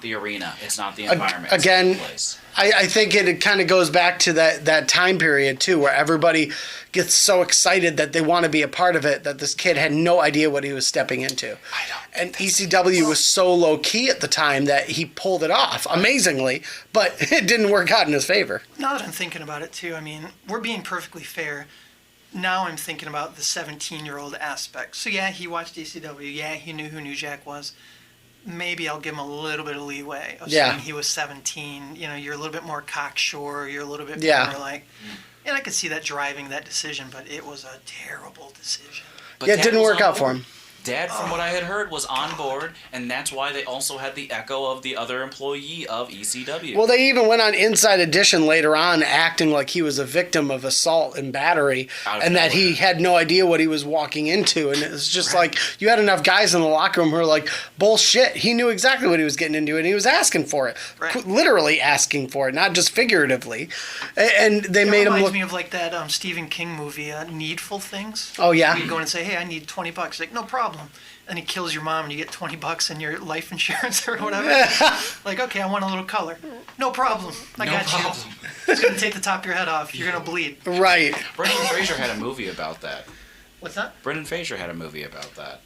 the arena. It's not the environment. Again, it's not the place. I think it kind of goes back to that time period too, where everybody gets so excited that they want to be a part of it, that this kid had no idea what he was stepping into. I don't. And ECW was so low key at the time that he pulled it off amazingly, but it didn't work out in his favor. Now that I'm thinking about it too, I mean, we're being perfectly fair. Now I'm thinking about the 17-year-old aspect. So yeah, he watched ECW. Yeah, he knew who New Jack was. Maybe I'll give him a little bit of leeway of saying he was 17. You know, you're a little bit more cocksure. You're a little bit more like... And I could see that driving that decision, but it was a terrible decision. But Yeah, it Dad didn't was work on out for board. him. Dad, from what I had heard, was on board, and that's why they also had the echo of the other employee of ECW. Well, they even went on Inside Edition later on, acting like he was a victim of assault and battery, and that he had no idea what he was walking into. And it was just like, you had enough guys in the locker room who were like, bullshit. He knew exactly what he was getting into, and he was asking for it. Right. Literally asking for it, not just figuratively. And they made him reminds look... me of like that Stephen King movie, Needful Things. Oh, yeah? You go in and say, hey, I need $20. Like, no problem. And he kills your mom and you get $20 in your life insurance or whatever. Like, okay, I want a little color. No problem. I got you. It's going to take the top of your head off. You're going to bleed. Right. Brendan Fraser had a movie about that. What's that? Brendan Fraser had a movie about that.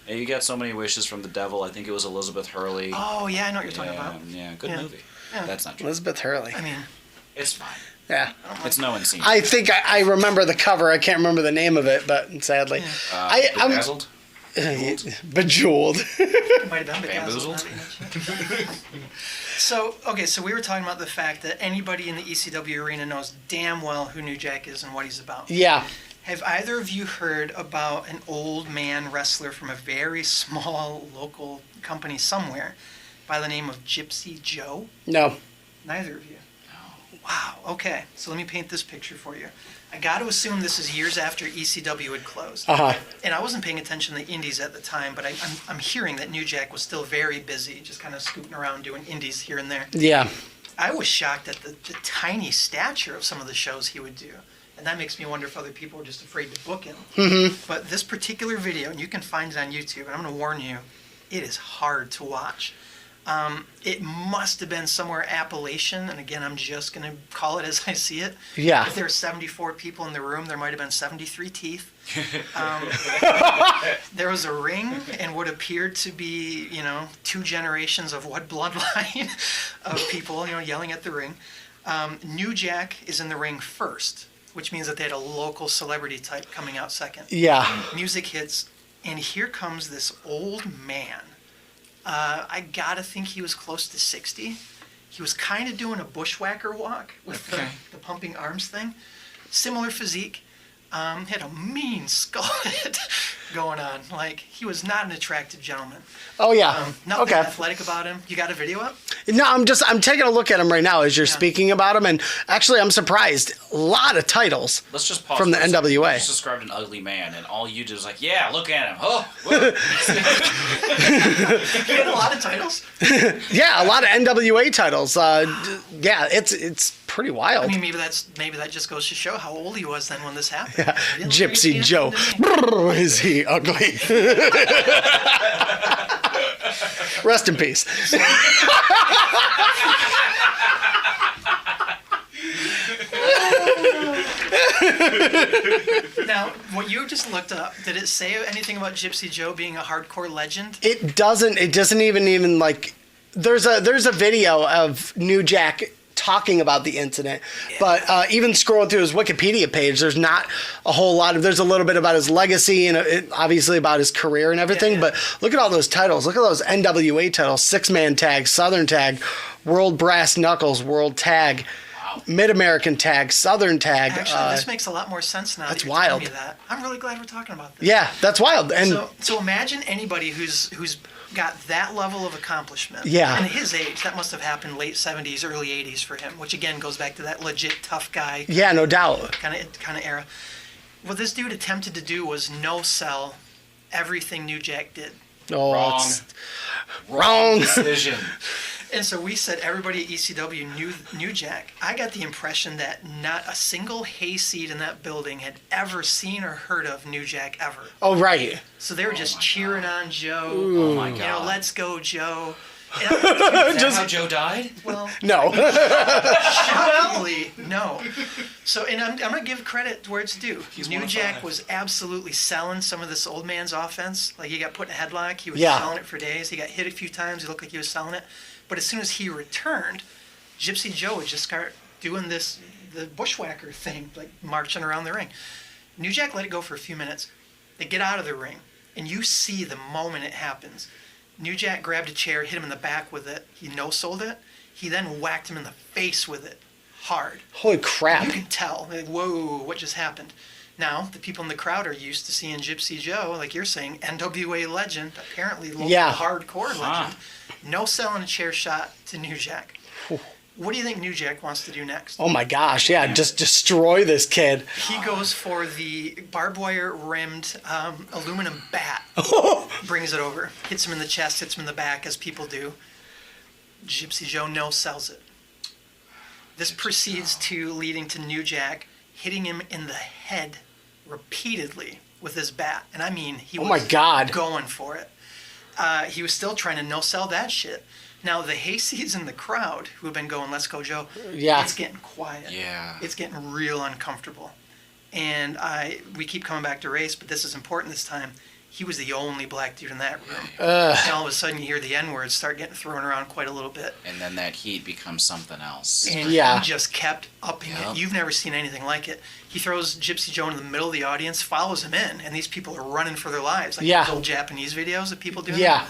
And you got so many wishes from the devil. I think it was Elizabeth Hurley. Oh, yeah, I know what you're talking about. Yeah, good Yeah. movie. Yeah. That's not true. Elizabeth Hurley. I mean, It's fine. Yeah. It's no one seen. I think I remember the cover. I can't remember the name of it, but sadly. I'm Bedazzled? bejeweled. it might have been Bamboozled? So we were talking about the fact that anybody in the ECW arena knows damn well who New Jack is and what he's about. Yeah. Have either of you heard about an old man wrestler from a very small local company somewhere by the name of Gypsy Joe? No. Neither of you. No. Wow. Okay. So let me paint this picture for you. I got to assume this is years after ECW had closed. Uh-huh. And I wasn't paying attention to the indies at the time, but I'm hearing that New Jack was still very busy, just kind of scooting around doing indies here and there. Yeah. I was shocked at the tiny stature of some of the shows he would do. And that makes me wonder if other people are just afraid to book him. Mm-hmm. But this particular video, and you can find it on YouTube, and I'm going to warn you, it is hard to watch. It must have been somewhere Appalachian, and again, I'm just going to call it as I see it. Yeah. If there were 74 people in the room, there might have been 73 teeth. There was a ring and what appeared to be, 2 generations of what bloodline of people, yelling at the ring. New Jack is in the ring first, which means that they had a local celebrity type coming out second. Yeah. Music hits, and here comes this old man. I gotta think he was close to 60. He was kind of doing a bushwhacker walk with the pumping arms thing. Similar physique. Had a mean skull head going on. Like, he was not an attractive gentleman. Oh, yeah. Nothing athletic about him. You got a video up? No, I'm taking a look at him right now as you're speaking about him, and actually I'm surprised. A lot of titles. Let's just pause from the for a second. You NWA. just described an ugly man, and all you did was like, yeah, look at him. Oh, He had a lot of titles. Yeah, a lot of NWA titles. Yeah, it's pretty wild. I mean, maybe that just goes to show how old he was then when this happened. Yeah. He didn't Gypsy look Joe. anything to me. Is he ugly? Rest in peace. Now, what you just looked up, did it say anything about Gypsy Joe being a hardcore legend? It doesn't even like. There's a video of New Jack talking about the incident, but even scrolling through his Wikipedia page, there's not a whole lot of. There's a little bit about his legacy and obviously about his career and everything. Yeah. But look at all those titles. Look at those NWA titles: 6-Man Tag, Southern Tag, World Brass Knuckles, World Tag. Mid-American tag, Southern tag. Actually, this makes a lot more sense now. That's that you're telling wild. me that. I'm really glad we're talking about this. Yeah, that's wild. And So imagine anybody who's got that level of accomplishment. Yeah. And at his age, that must have happened late 70s, early 80s for him, which again goes back to that legit tough guy yeah, no doubt. kind of era. What this dude attempted to do was no sell everything New Jack did. Oh, Wrong. it's- Wrong decision. And so we said everybody at ECW knew New Jack. I got the impression that not a single hayseed in that building had ever seen or heard of New Jack ever. oh, right. So they were just cheering on Joe. Oh my God. You know, let's go, Joe. And Is that Just- how Joe died? well, No. shockingly, no. So, and I'm going to give credit where it's due. He's New one of Jack five. was absolutely selling some of this old man's offense. Like, he got put in a headlock. He was Yeah. selling it for days. He got hit a few times. He looked like he was selling it. But as soon as he returned, Gypsy Joe would just start doing the bushwhacker thing, like marching around the ring. New Jack let it go for a few minutes. They get out of the ring, and you see the moment it happens. New Jack grabbed a chair, hit him in the back with it. He no-sold it. He then whacked him in the face with it, hard. Holy crap. You can tell, like, whoa, what just happened? Now, the people in the crowd are used to seeing Gypsy Joe, like you're saying, NWA legend, apparently local Yeah. hardcore Huh. legend. No selling a chair shot to New Jack. What do you think New Jack wants to do next? Oh my gosh, yeah, just destroy this kid. He goes for the barbed wire rimmed aluminum bat. Brings it over, hits him in the chest, hits him in the back, as people do. Gypsy Joe no sells it. This proceeds to leading to New Jack hitting him in the head repeatedly with his bat. And I mean, he Oh was my God. going for it. He was still trying to no sell that shit. Now, the hayseeds in the crowd who have been going, let's go, Joe, Yeah. it's getting quiet. Yeah. It's getting real uncomfortable. And we keep coming back to race, but this is important this time. He was the only black dude in that room. And all of a sudden, you hear the N-words start getting thrown around quite a little bit. And then that heat becomes something else. And Yeah. he just kept upping Yep. it. You've never seen anything like it. He throws Gypsy Joe in the middle of the audience, follows him in, and these people are running for their lives. Like Yeah. those old Japanese videos that people do. Yeah.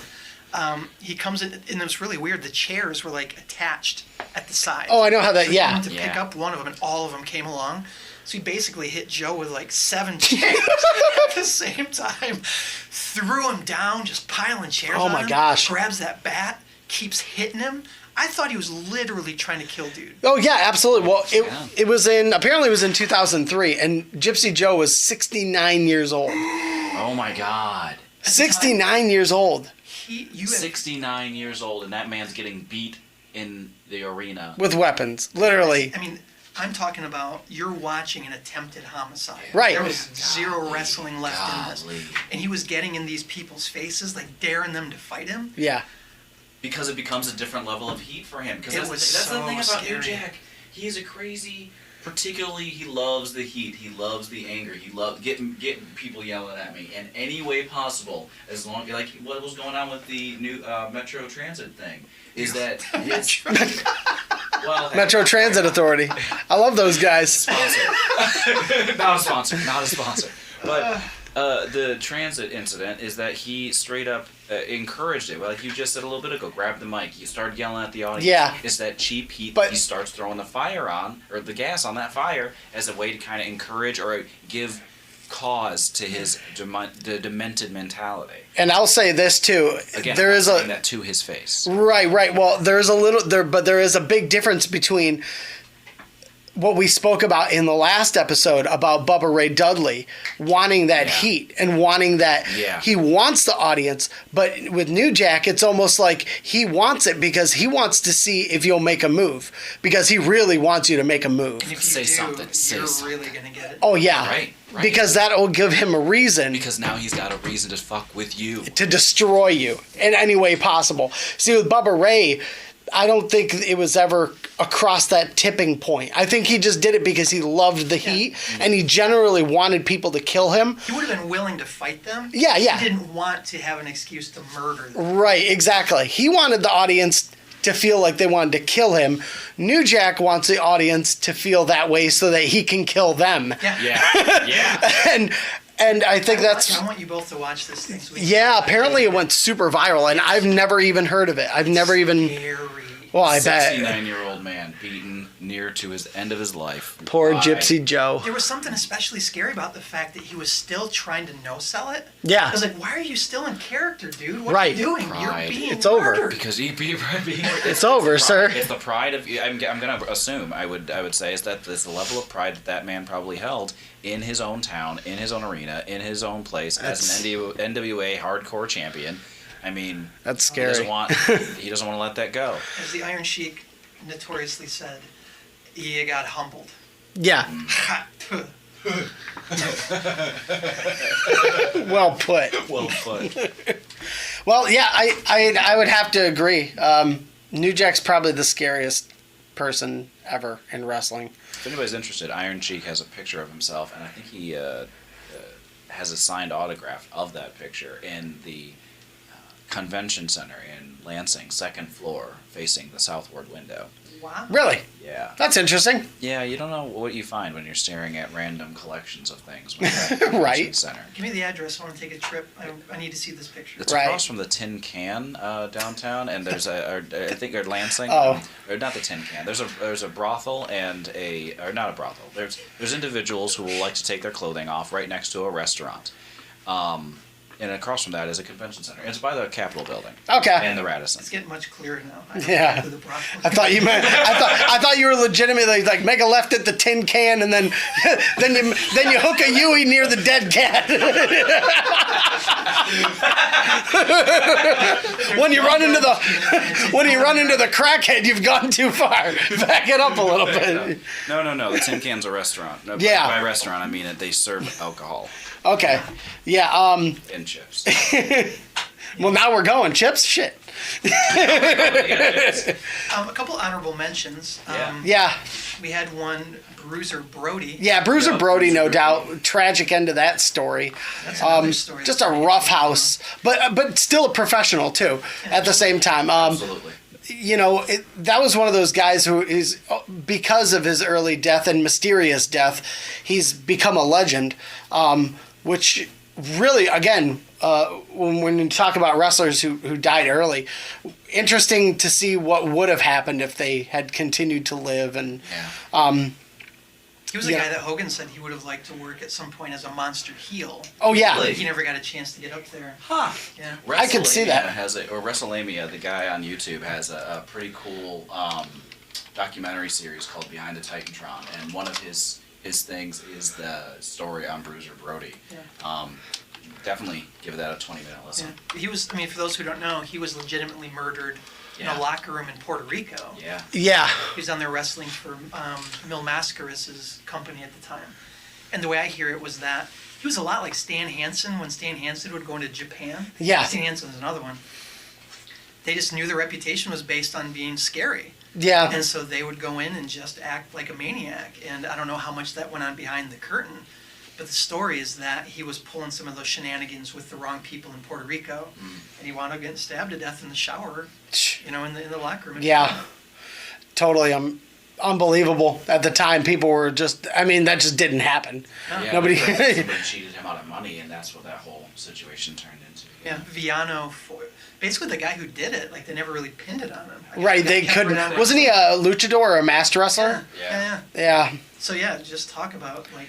He comes in, and it was really weird. The chairs were like attached at the side. Oh, I know how that, So he yeah. wanted to pick Yeah. up one of them, and all of them came along. So he basically hit Joe with like 7 chairs at the same time. Threw him down, just piling chairs Oh on my him. gosh. Grabs that bat, keeps hitting him. I thought he was literally trying to kill dude. Oh yeah, absolutely. Well, Yeah. it was apparently it was in 2003, and Gypsy Joe was 69 years old. Oh my God. 69 years old You have 69 years old, and that man's getting beat in the arena. with weapons, literally. I mean, I'm talking about you're watching an attempted homicide. Right. There was zero wrestling left in Golly. this. And he was getting in these people's faces, like daring them to fight him. Yeah. Because it becomes a different level of heat for him. Because It that's, was that's the so thing about scary. New Jack. He's a crazy. Particularly, he loves the heat. He loves the anger. He loves getting people yelling at me in any way possible. As long like what was going on with the new Metro Transit thing is that his well Metro Transit Authority. I love those guys. sponsor. Not a sponsor. Not a sponsor. But the transit incident is that he straight up encouraged it. Like you just said a little bit ago, grab the mic. He started yelling at the audience. Yeah. It's that cheap heat But- that he starts throwing the fire on, or the gas on that fire, as a way to kind of encourage or give cause to his the demented mentality. And I'll say this too. Again, there I'm is saying a that to his face. right. Well, there's a little there, but there is a big difference between what we spoke about in the last episode about Bubba Ray Dudley wanting that Yeah. heat and wanting that Yeah. he wants the audience, but with New Jack it's almost like he wants it because he wants to see if you'll make a move, because he really wants you to make a move. And if you Say do, something. Say you're something. really going to get it. Oh yeah. Right. Because that will give him a reason Because now he's got a reason to fuck with you. to destroy you in any way possible. See, with Bubba Ray, I don't think it was ever across that tipping point. I think he just did it because he loved the heat and he generally wanted people to kill him. He would have been willing to fight them. Yeah. He didn't want to have an excuse to murder them. Right, exactly. He wanted the audience to feel like they wanted to kill him. New Jack wants the audience to feel that way so that he can kill them. Yeah. Yeah. And I think that's... I want you both to watch this thing. So we Yeah, apparently it went super viral, and I've never even heard of it. I've never even... Scary. Well, I bet. 69-year-old man beating near to his end of his life. Poor Why? Gypsy Joe. There was something especially scary about the fact that he was still trying to no-sell it. Yeah. I was like, why are you still in character, dude? What Right. are you doing? Pride. You're being It's over. murdered. Because It's over, sir. It's the pride of. I'm going to assume. I would say is that there's the level of pride that man probably held in his own town, in his own arena, in his own place as an NWA hardcore champion. I mean, That's scary. He doesn't want to let that go. As the Iron Sheik notoriously said, he got humbled. Yeah. Well put. Well put. Well, yeah, I would have to agree. New Jack's probably the scariest person ever in wrestling. If anybody's interested, Iron Sheik has a picture of himself, and I think he has a signed autograph of that picture in the convention center in Lansing, second floor, facing the southward window. Wow. Really? Yeah. That's interesting. Yeah, you don't know what you find when you're staring at random collections of things. When you're at the convention Right. Center. Give me the address. I want to take a trip. I need to see this picture. It's Right. across from the Tin Can downtown, and there's I think or Lansing. Oh. Or not the Tin Can. There's a brothel and or not a brothel. There's individuals who will like to take their clothing off right next to a restaurant. And across from that is a convention center. It's by the Capitol building. Okay. And the Radisson. It's getting much clearer now. I know Yeah. exactly the brothel. I thought you meant. I thought you were legitimately like make a left at the tin can and then then you hook a Yui near the dead cat. when you run into the crackhead, you've gone too far. Back it up a little bit. No. The Tin Can's a restaurant. No, Yeah. By restaurant, I mean they serve alcohol Okay. Yeah. and chips. Well, now we're going chips. Shit. A couple honorable mentions. Yeah. We had one, Bruiser Brody. Yeah. Bruiser Yeah, Brody, no Bruiser doubt. Tragic end of that story. That's another story. Just a rough house, but still a professional too. At the same time. Absolutely. You know, that was one of those guys who is, because of his early death and mysterious death, he's become a legend, which really, again, when you talk about wrestlers who died early, interesting to see what would have happened if they had continued to live. And He was a Yeah. guy that Hogan said he would have liked to work at some point as a monster heel. oh yeah, Really? He never got a chance to get up there. Huh. Yeah. I could see that. WrestleMania, the guy on YouTube has a pretty cool documentary series called Behind the Titantron, and one of his things is the story on Bruiser Brody. Yeah. Definitely give that a 20-minute listen. Yeah. He was, I mean, for those who don't know, he was legitimately murdered in Yeah. a locker room in Puerto Rico. Yeah. yeah, He was down there wrestling for Mil Mascaris's company at the time. And the way I hear it was that he was a lot like Stan Hansen when Stan Hansen would go into Japan. Yeah. Stan Hansen was another one. They just knew their reputation was based on being scary. yeah, And so they would go in and just act like a maniac. And I don't know how much that went on behind the curtain. But the story is that he was pulling some of those shenanigans with the wrong people in Puerto Rico. And he wound up getting stabbed to death in the shower, you know, in the locker room. yeah, totally. Unbelievable. At the time, people were just. I mean, that just didn't happen. No. Yeah, Nobody- somebody cheated him out of money, and that's what that whole situation turned into. Yeah, Viano, basically the guy who did it, like they never really pinned it on him. I guess Right, he got they hammered couldn't. on Wasn't he a luchador or a master Yeah, wrestler? yeah. Yeah, So yeah, just talk about like,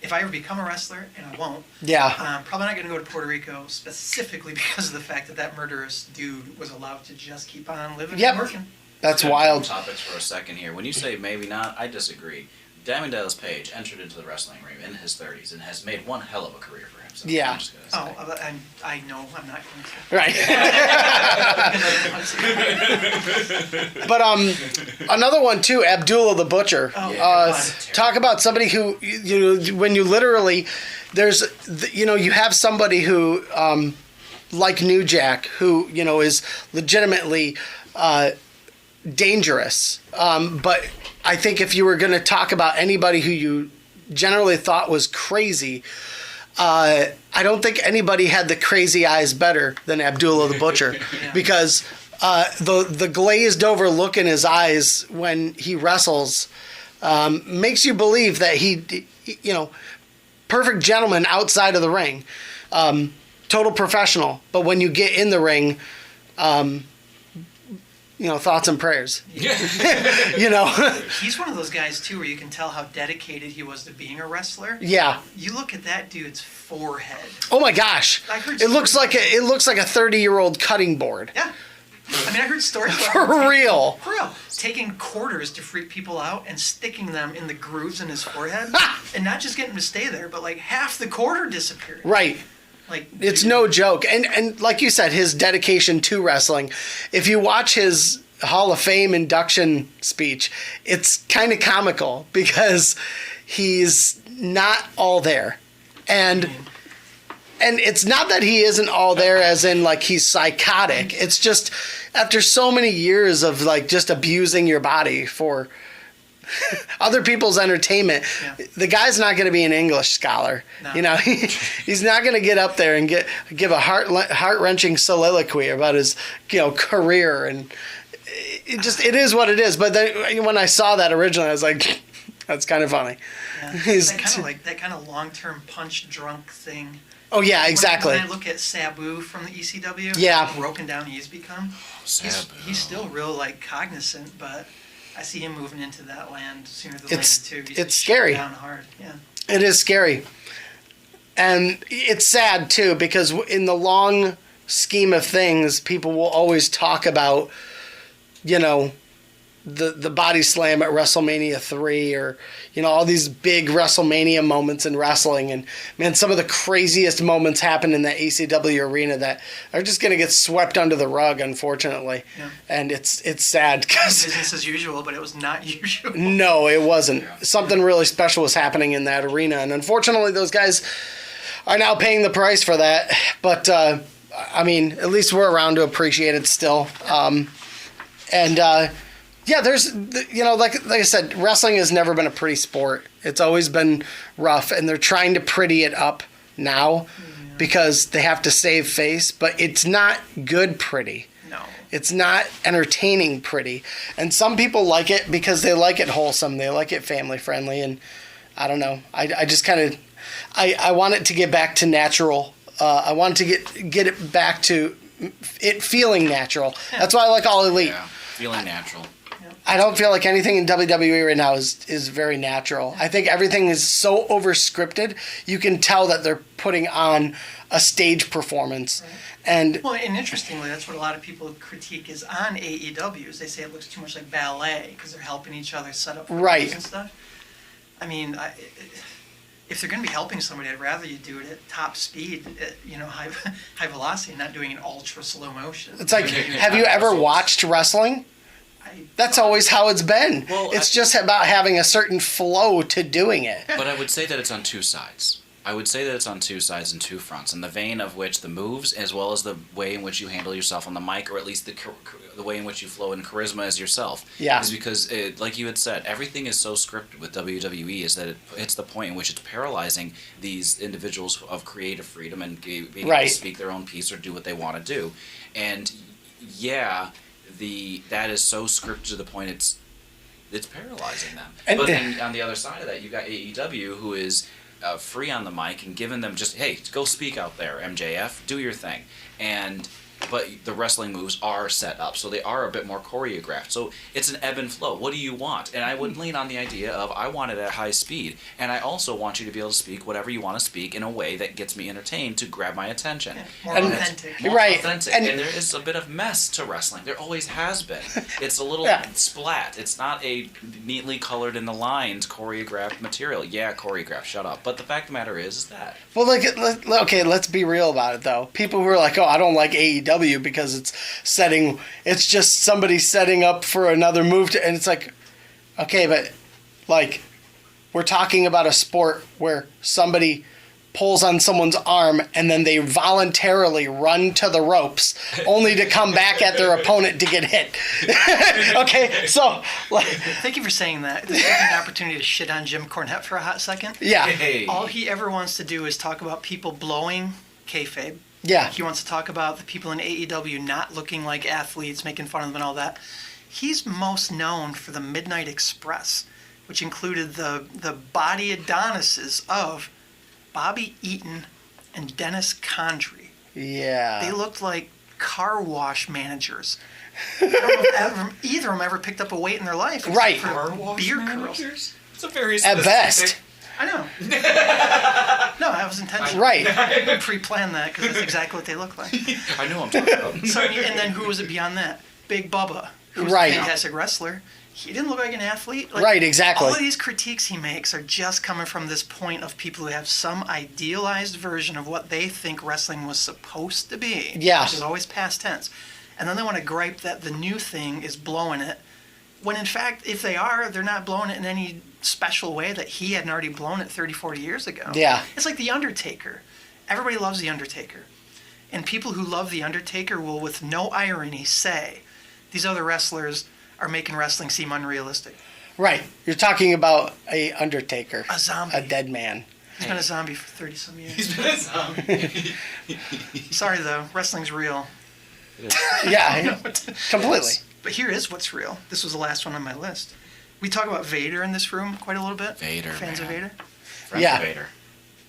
if I ever become a wrestler, and I won't, yeah, I'm probably not going to go to Puerto Rico specifically because of the fact that that murderous dude was allowed to just keep on living Yep. and working. that's Good wild. Topics for a second here. When you say maybe not, I disagree. Diamond Dallas Page entered into the wrestling ring in his 30s and has made one hell of a career for himself. Yeah. I'm just gonna say. Oh, I know I'm not going to. Right. Because I don't want to see it. But another one too, Abdullah the Butcher. Oh, Yeah, God. Talk about somebody who when you literally you have somebody who like New Jack who is legitimately dangerous. But I think if you were going to talk about anybody who you generally thought was crazy, I don't think anybody had the crazy eyes better than Abdullah the Butcher, Yeah. because the glazed over look in his eyes when he wrestles makes you believe that he perfect gentleman outside of the ring, total professional. But when you get in the ring, thoughts and prayers. Yeah. He's one of those guys too, where you can tell how dedicated he was to being a wrestler. Yeah. You look at that dude's forehead. Oh my gosh. I heard It looks stories- like a 30-year-old cutting board. Yeah. I mean, I heard stories about For real. For real. Taking quarters to freak people out and sticking them in the grooves in his forehead. And not just getting them to stay there, but like half the quarter disappeared. Right. Like It's no joke. And like you said, his dedication to wrestling, if you watch his Hall of Fame induction speech, it's kind of comical because he's not all there. And it's not that he isn't all there as in like he's psychotic. It's just after so many years of like just abusing your body for other people's entertainment, the guy's not going to be an English scholar. No. He's not going to get up there and give a heart-wrenching soliloquy about his career, and it is what it is. But then when I saw that originally, I was like, that's kind of funny. Yeah. He's That kind of long-term punch drunk thing. Oh yeah, exactly. When I look at Sabu from the ECW, Yeah. how broken down he's become. Sabu. He's still real like cognizant, but I see him moving into that land sooner than It's- later too. He's it's just shut scary. down hard. Yeah. It is scary. And it's sad too because in the long scheme of things, people will always talk about, the body slam at WrestleMania 3 or, all these big WrestleMania moments in wrestling. And man, some of the craziest moments happen in the ACW arena that are just going to get swept under the rug, unfortunately. Yeah. And it's sad because Business as usual, but it was not usual. no, it wasn't. Something really special was happening in that arena. And unfortunately, those guys are now paying the price for that. But, at least we're around to appreciate it still. There's, like I said, wrestling has never been a pretty sport. It's always been rough, and they're trying to pretty it up now because they have to save face, but it's not good pretty. No. It's not entertaining pretty. And some people like it because they like it wholesome. They like it family friendly. And I don't know. I just kind of, I want it to get back to natural. I want to get it back to it feeling natural. That's why I like All Elite. Yeah, feeling natural. I don't feel like anything in WWE right now is very natural. I think everything is so over-scripted. You can tell that they're putting on a stage performance. Right. And Well, and interestingly, that's what a lot of people critique is on AEW. Is they say it looks too much like ballet because they're helping each other set up for Right. moves and stuff. I mean, if they're going to be helping somebody, I'd rather you do it at top speed, at, high velocity, not doing it ultra slow motion. it's like, have you ever watched wrestling? That's always how it's been. Well, it's just about having a certain flow to doing it. But I would say that it's on two sides. I would say that it's on two sides and two fronts, in the vein of which the moves, as well as the way in which you handle yourself on the mic, or at least the way in which you flow in charisma as yourself, Yeah. is because, like you had said, everything is so scripted with WWE is that it's the point in which it's paralyzing these individuals of creative freedom and being able Right. to speak their own piece or do what they want to do. And yeah, that is so scripted to the point it's paralyzing them. And- But then on the other side of that, you've got AEW, who is free on the mic and giving them just, hey, go speak out there, MJF, do your thing. But the wrestling moves are set up, so they are a bit more choreographed. So it's an ebb and flow. What do you want? And I would lean on the idea of I want it at high speed, and I also want you to be able to speak whatever you want to speak in a way that gets me entertained to grab my attention. More And- authentic. More Right, authentic. and- And there is a bit of mess to wrestling. There always has been. It's a little Yeah. splat. It's not a neatly colored in the lines choreographed material. Yeah, choreographed. Shut up. But the fact of the matter is that. Well, okay, let's be real about it, though. People who are like, oh, I don't like AEW because it's just somebody setting up for another move, and it's like, okay, but, like, we're talking about a sport where somebody pulls on someone's arm and then they voluntarily run to the ropes only to come back at their opponent to get hit. Okay, so, like, Thank you for saying that. This is an opportunity to shit on Jim Cornette for a hot second. yeah, Hey. All he ever wants to do is talk about people blowing kayfabe. yeah. He wants to talk about the people in AEW not looking like athletes, making fun of them and all that. He's most known for the Midnight Express, which included the body Adonises of Bobby Eaton and Dennis Condrey. Yeah. They looked like car wash managers. I don't know if either of them ever picked up a weight in their life. except Right. for Car wash beer curls. managers? It's a very At specific... best. I know. No, that was intentional. Right. I pre-planned that because that's exactly what they look like. I know what I'm talking about. So, and then who was it beyond that? Big Bubba, who was Right. a fantastic wrestler. He didn't look like an athlete. Like, Right, exactly. All of these critiques he makes are just coming from this point of people who have some idealized version of what they think wrestling was supposed to be. Yeah. Which is always past tense. And then they want to gripe that the new thing is blowing it. When in fact, if they are, they're not blowing it in any special way that he hadn't already blown it 30, 40 years ago. Yeah. It's like The Undertaker. Everybody loves The Undertaker. And people who love The Undertaker will, with no irony, say, these other wrestlers are making wrestling seem unrealistic. Right. You're talking about a Undertaker. A zombie. A dead man. He's been a zombie for 30-some years. He's been a zombie. Sorry, though. Wrestling's real. Yeah, completely. But here is what's real. This was the last one on my list. We talk about Vader in this room quite a little bit. Vader, Fans of man. Vader. Friends Yeah. of Vader.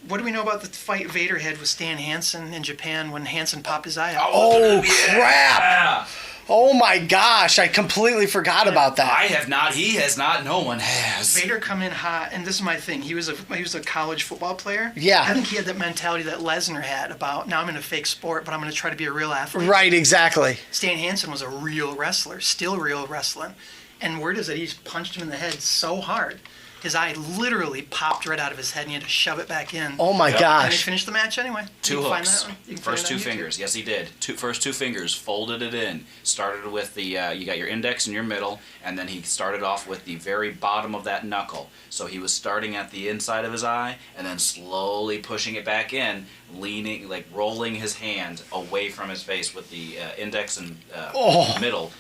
What do we know about the fight Vader had with Stan Hansen in Japan when Hansen popped his eye out? Oh, crap. Yeah. Oh, my gosh. I completely forgot about that. I have not. He has not. No one has. Vader come in hot, and this is my thing. He was a college football player. Yeah. I think he had that mentality that Lesnar had about, now I'm in a fake sport, but I'm going to try to be a real athlete. Right, exactly. Stan Hansen was a real wrestler, still real wrestling. And word is that he punched him in the head so hard, his eye literally popped right out of his head, and he had to shove it back in. Oh, my Yep. And he gosh. finished the match anyway. Two You can find hooks. that one. You can First find two it on YouTube. fingers. Yes, he did. First two fingers. Folded it in. Started with the, you got your index and your middle, and then he started off with the very bottom of that knuckle. So he was starting at the inside of his eye, and then slowly pushing it back in, leaning, like rolling his hand away from his face with the index and middle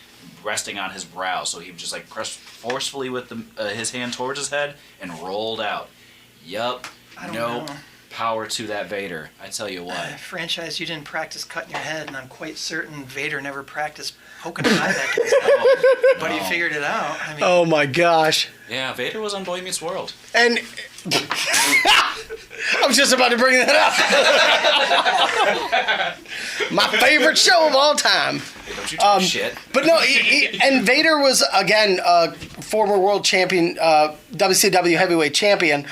resting on his brow. So he just like pressed forcefully with his hand towards his head and rolled out. Yup. I don't Nope. know. Power to that Vader. I tell you what. Franchise, you didn't practice cutting your head, and I'm quite certain Vader never practiced poking his eye back in his head. But he figured it out. I mean, Oh, my gosh. Yeah, Vader was on Boy Meets World. And I was just about to bring that up. My favorite show of all time. Hey, don't you talk shit. But no, and Vader was, again, a former world champion, WCW heavyweight champion.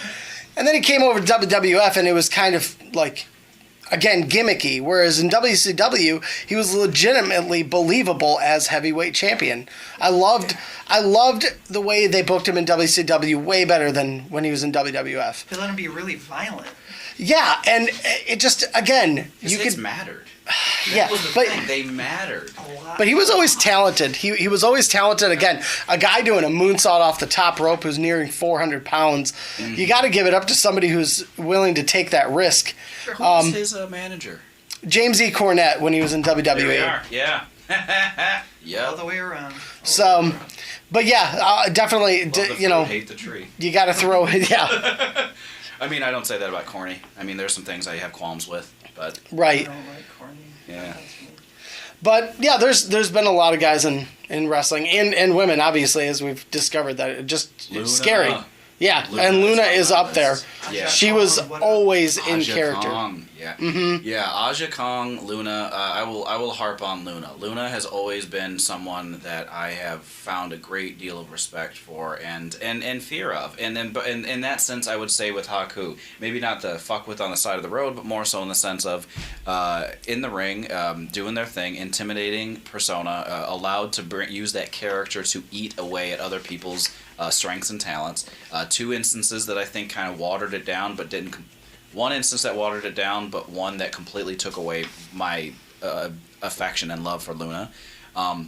And then he came over to WWF, and it was kind of like, again, gimmicky. Whereas in WCW, he was legitimately believable as heavyweight champion. I loved the way they booked him in WCW way better than when he was in WWF. they let him be really violent. Yeah, and it just, again, His you hits could, mattered. yeah, That was the but thing. They mattered. but he was always talented. He was always talented. Again, a guy doing a moonsault off the top rope who's nearing 400 pounds. You got to give it up to somebody who's willing to take that risk. Who was his manager? James E. Cornette when he was in WWE. There we are. Yeah. All Yep. the way around. So, but yeah, definitely, Love the you fruit, know, hate the tree. you got to throw, yeah, I mean, I don't say that about corny. I mean, there's some things I have qualms with, but I right. don't like corny. yeah. But yeah, there's been a lot of guys in wrestling and women, obviously, as we've discovered that it just Luna. it's scary. Yeah, Luna and Luna is is up there. Yeah. She was always in Aja character. Kong. Yeah. Yeah, Aja Kong, Luna. I will harp on Luna. Luna has always been someone that I have found a great deal of respect for and fear of. And then, but in that sense, I would say with Haku, maybe not the fuck with on the side of the road, but more so in the sense of in the ring, doing their thing, intimidating persona, allowed to use that character to eat away at other people's strengths and talents. Two instances that I think kind of watered it down, but didn't. One instance that watered it down, but one that completely took away my affection and love for Luna.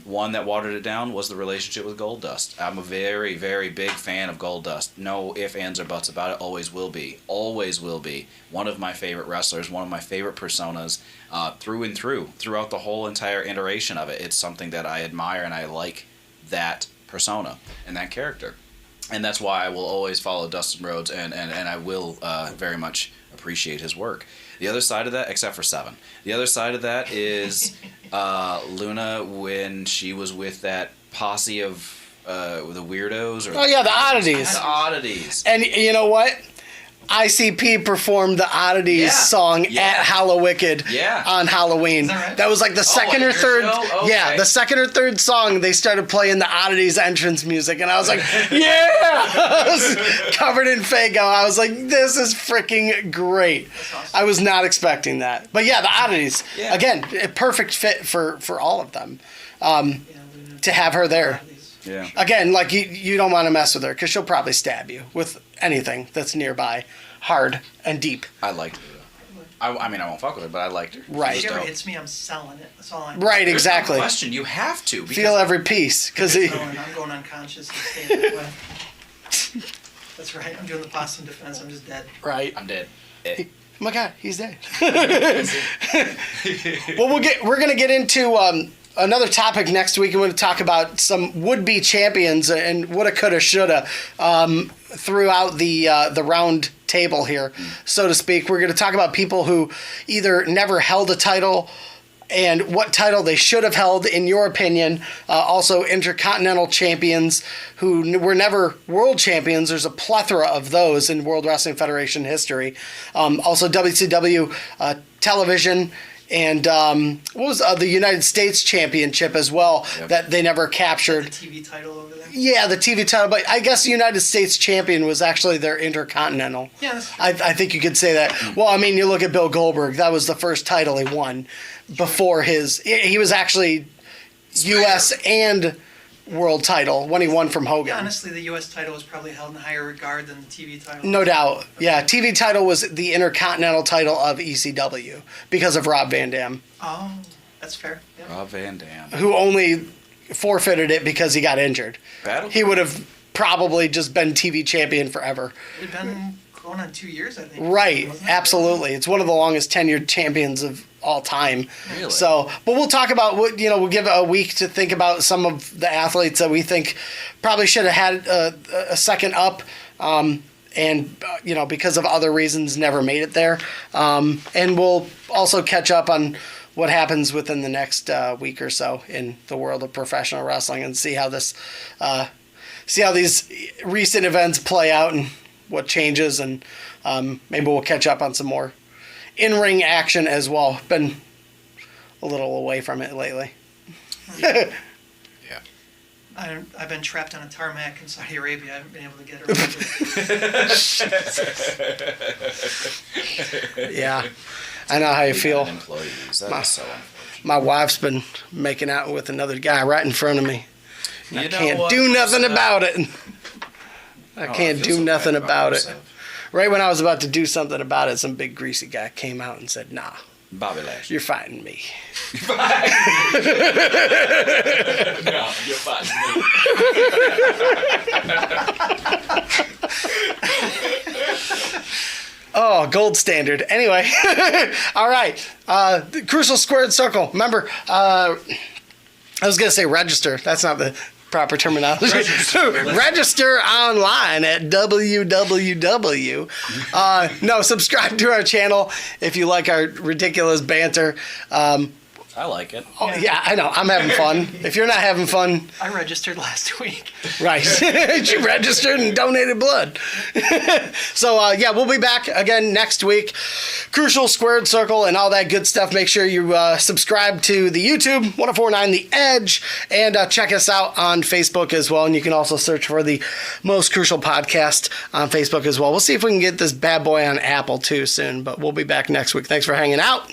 One that watered it down was the relationship with Goldust. I'm a very, very big fan of Goldust. No ifs, ands, or buts about it. Always will be. Always will be. One of my favorite wrestlers, one of my favorite personas through and through, throughout the whole entire iteration of it. It's something that I admire and I like that persona and that character. And that's why I will always follow Dustin Rhodes and I will very much appreciate his work. The other side of that, except for Seven, the other side of that is Luna when she was with that posse of the weirdos. Or Oh yeah, the oddities. The oddities. And you know what? ICP performed the Oddities song at Hallowicked on Halloween. Is that right? That was like the second or at your third. show? Okay. Yeah, the second or third song they started playing the Oddities entrance music, and I was like, yeah! I was covered in Faygo. I was like, this is freaking great. awesome. I was not expecting that. But yeah, the Oddities, Yeah. again, a perfect fit for all of them. Yeah, we- To have her there. Yeah. Again, like you don't want to mess with her because she'll probably stab you with anything that's nearby, hard and deep. I liked her. I mean, I won't fuck with her, but I liked her. Right. If she ever Dope. hits me, I'm selling it. That's all I'm Right, There's no exactly. question. You have to. Because Feel every piece because I'm going unconscious and staying that way. That's right. I'm doing the possum defense. I'm just dead. right. I'm dead. Oh my God, he's dead. Well, we're gonna get into another topic next week. I'm going to talk about some would-be champions and woulda, coulda, shoulda throughout the round table here, so to speak. We're going to talk about people who either never held a title and what title they should have held, in your opinion. Also, intercontinental champions who were never world champions. There's a plethora of those in World Wrestling Federation history. Also, WCW television. And what was the United States Championship as well that they never The captured? TV title over there. Yeah, the TV title, but I guess the United States Champion was actually their Intercontinental. Yeah, that's true. I think you could say that. Well, I mean, you look at Bill Goldberg. That was the first title he won before his. He was actually U.S. and world title when he won from Hogan. Yeah, honestly, the U.S. title was probably held in higher regard than the TV title. No doubt. Yeah, TV title was the Intercontinental title of ECW because of Rob Van Dam, Oh, that's fair. Yeah. Rob Van Dam. who only forfeited it because he got injured. Battle. He would have probably just been TV champion forever. It had been going on 2 years, I think. Right, Wasn't it? absolutely. It's one of the longest tenured champions of all time. Really? So, but we'll talk about what, we'll give a week to think about some of the athletes that we think probably should have had a second up. And, because of other reasons, never made it there. And we'll also catch up on what happens within the next week or so in the world of professional wrestling and see how these recent events play out and what changes. And maybe we'll catch up on some more in-ring action as well. Been a little away from it lately. Yeah. I've been trapped on a tarmac in Saudi Arabia. I haven't been able to get around. Yeah, I know how you feel. Employees. That is so unfortunate. My wife's been making out with another guy right in front of me. I You know can't what, do nothing Marcel? about it. I Oh, can't feel do so nothing bad about it. myself. Right when I was about to do something about it, some big greasy guy came out and said, "Nah, Bobby Lashley. you're fighting me." No, you're fine. Oh, gold standard. Anyway, all right. The Crucial Squared Circle. Remember, I was going to say register. That's not the proper terminology. Register online at www. No, subscribe to our channel if you like our ridiculous banter. I like it. Oh, yeah, I know. I'm having fun. If you're not having fun, I registered last week. right. You registered and donated blood. So, we'll be back again next week. Crucial Squared Circle and all that good stuff. Make sure you subscribe to the YouTube, 1049 The Edge, and check us out on Facebook as well. And you can also search for the Most Crucial Podcast on Facebook as well. We'll see if we can get this bad boy on Apple too soon, but we'll be back next week. Thanks for hanging out.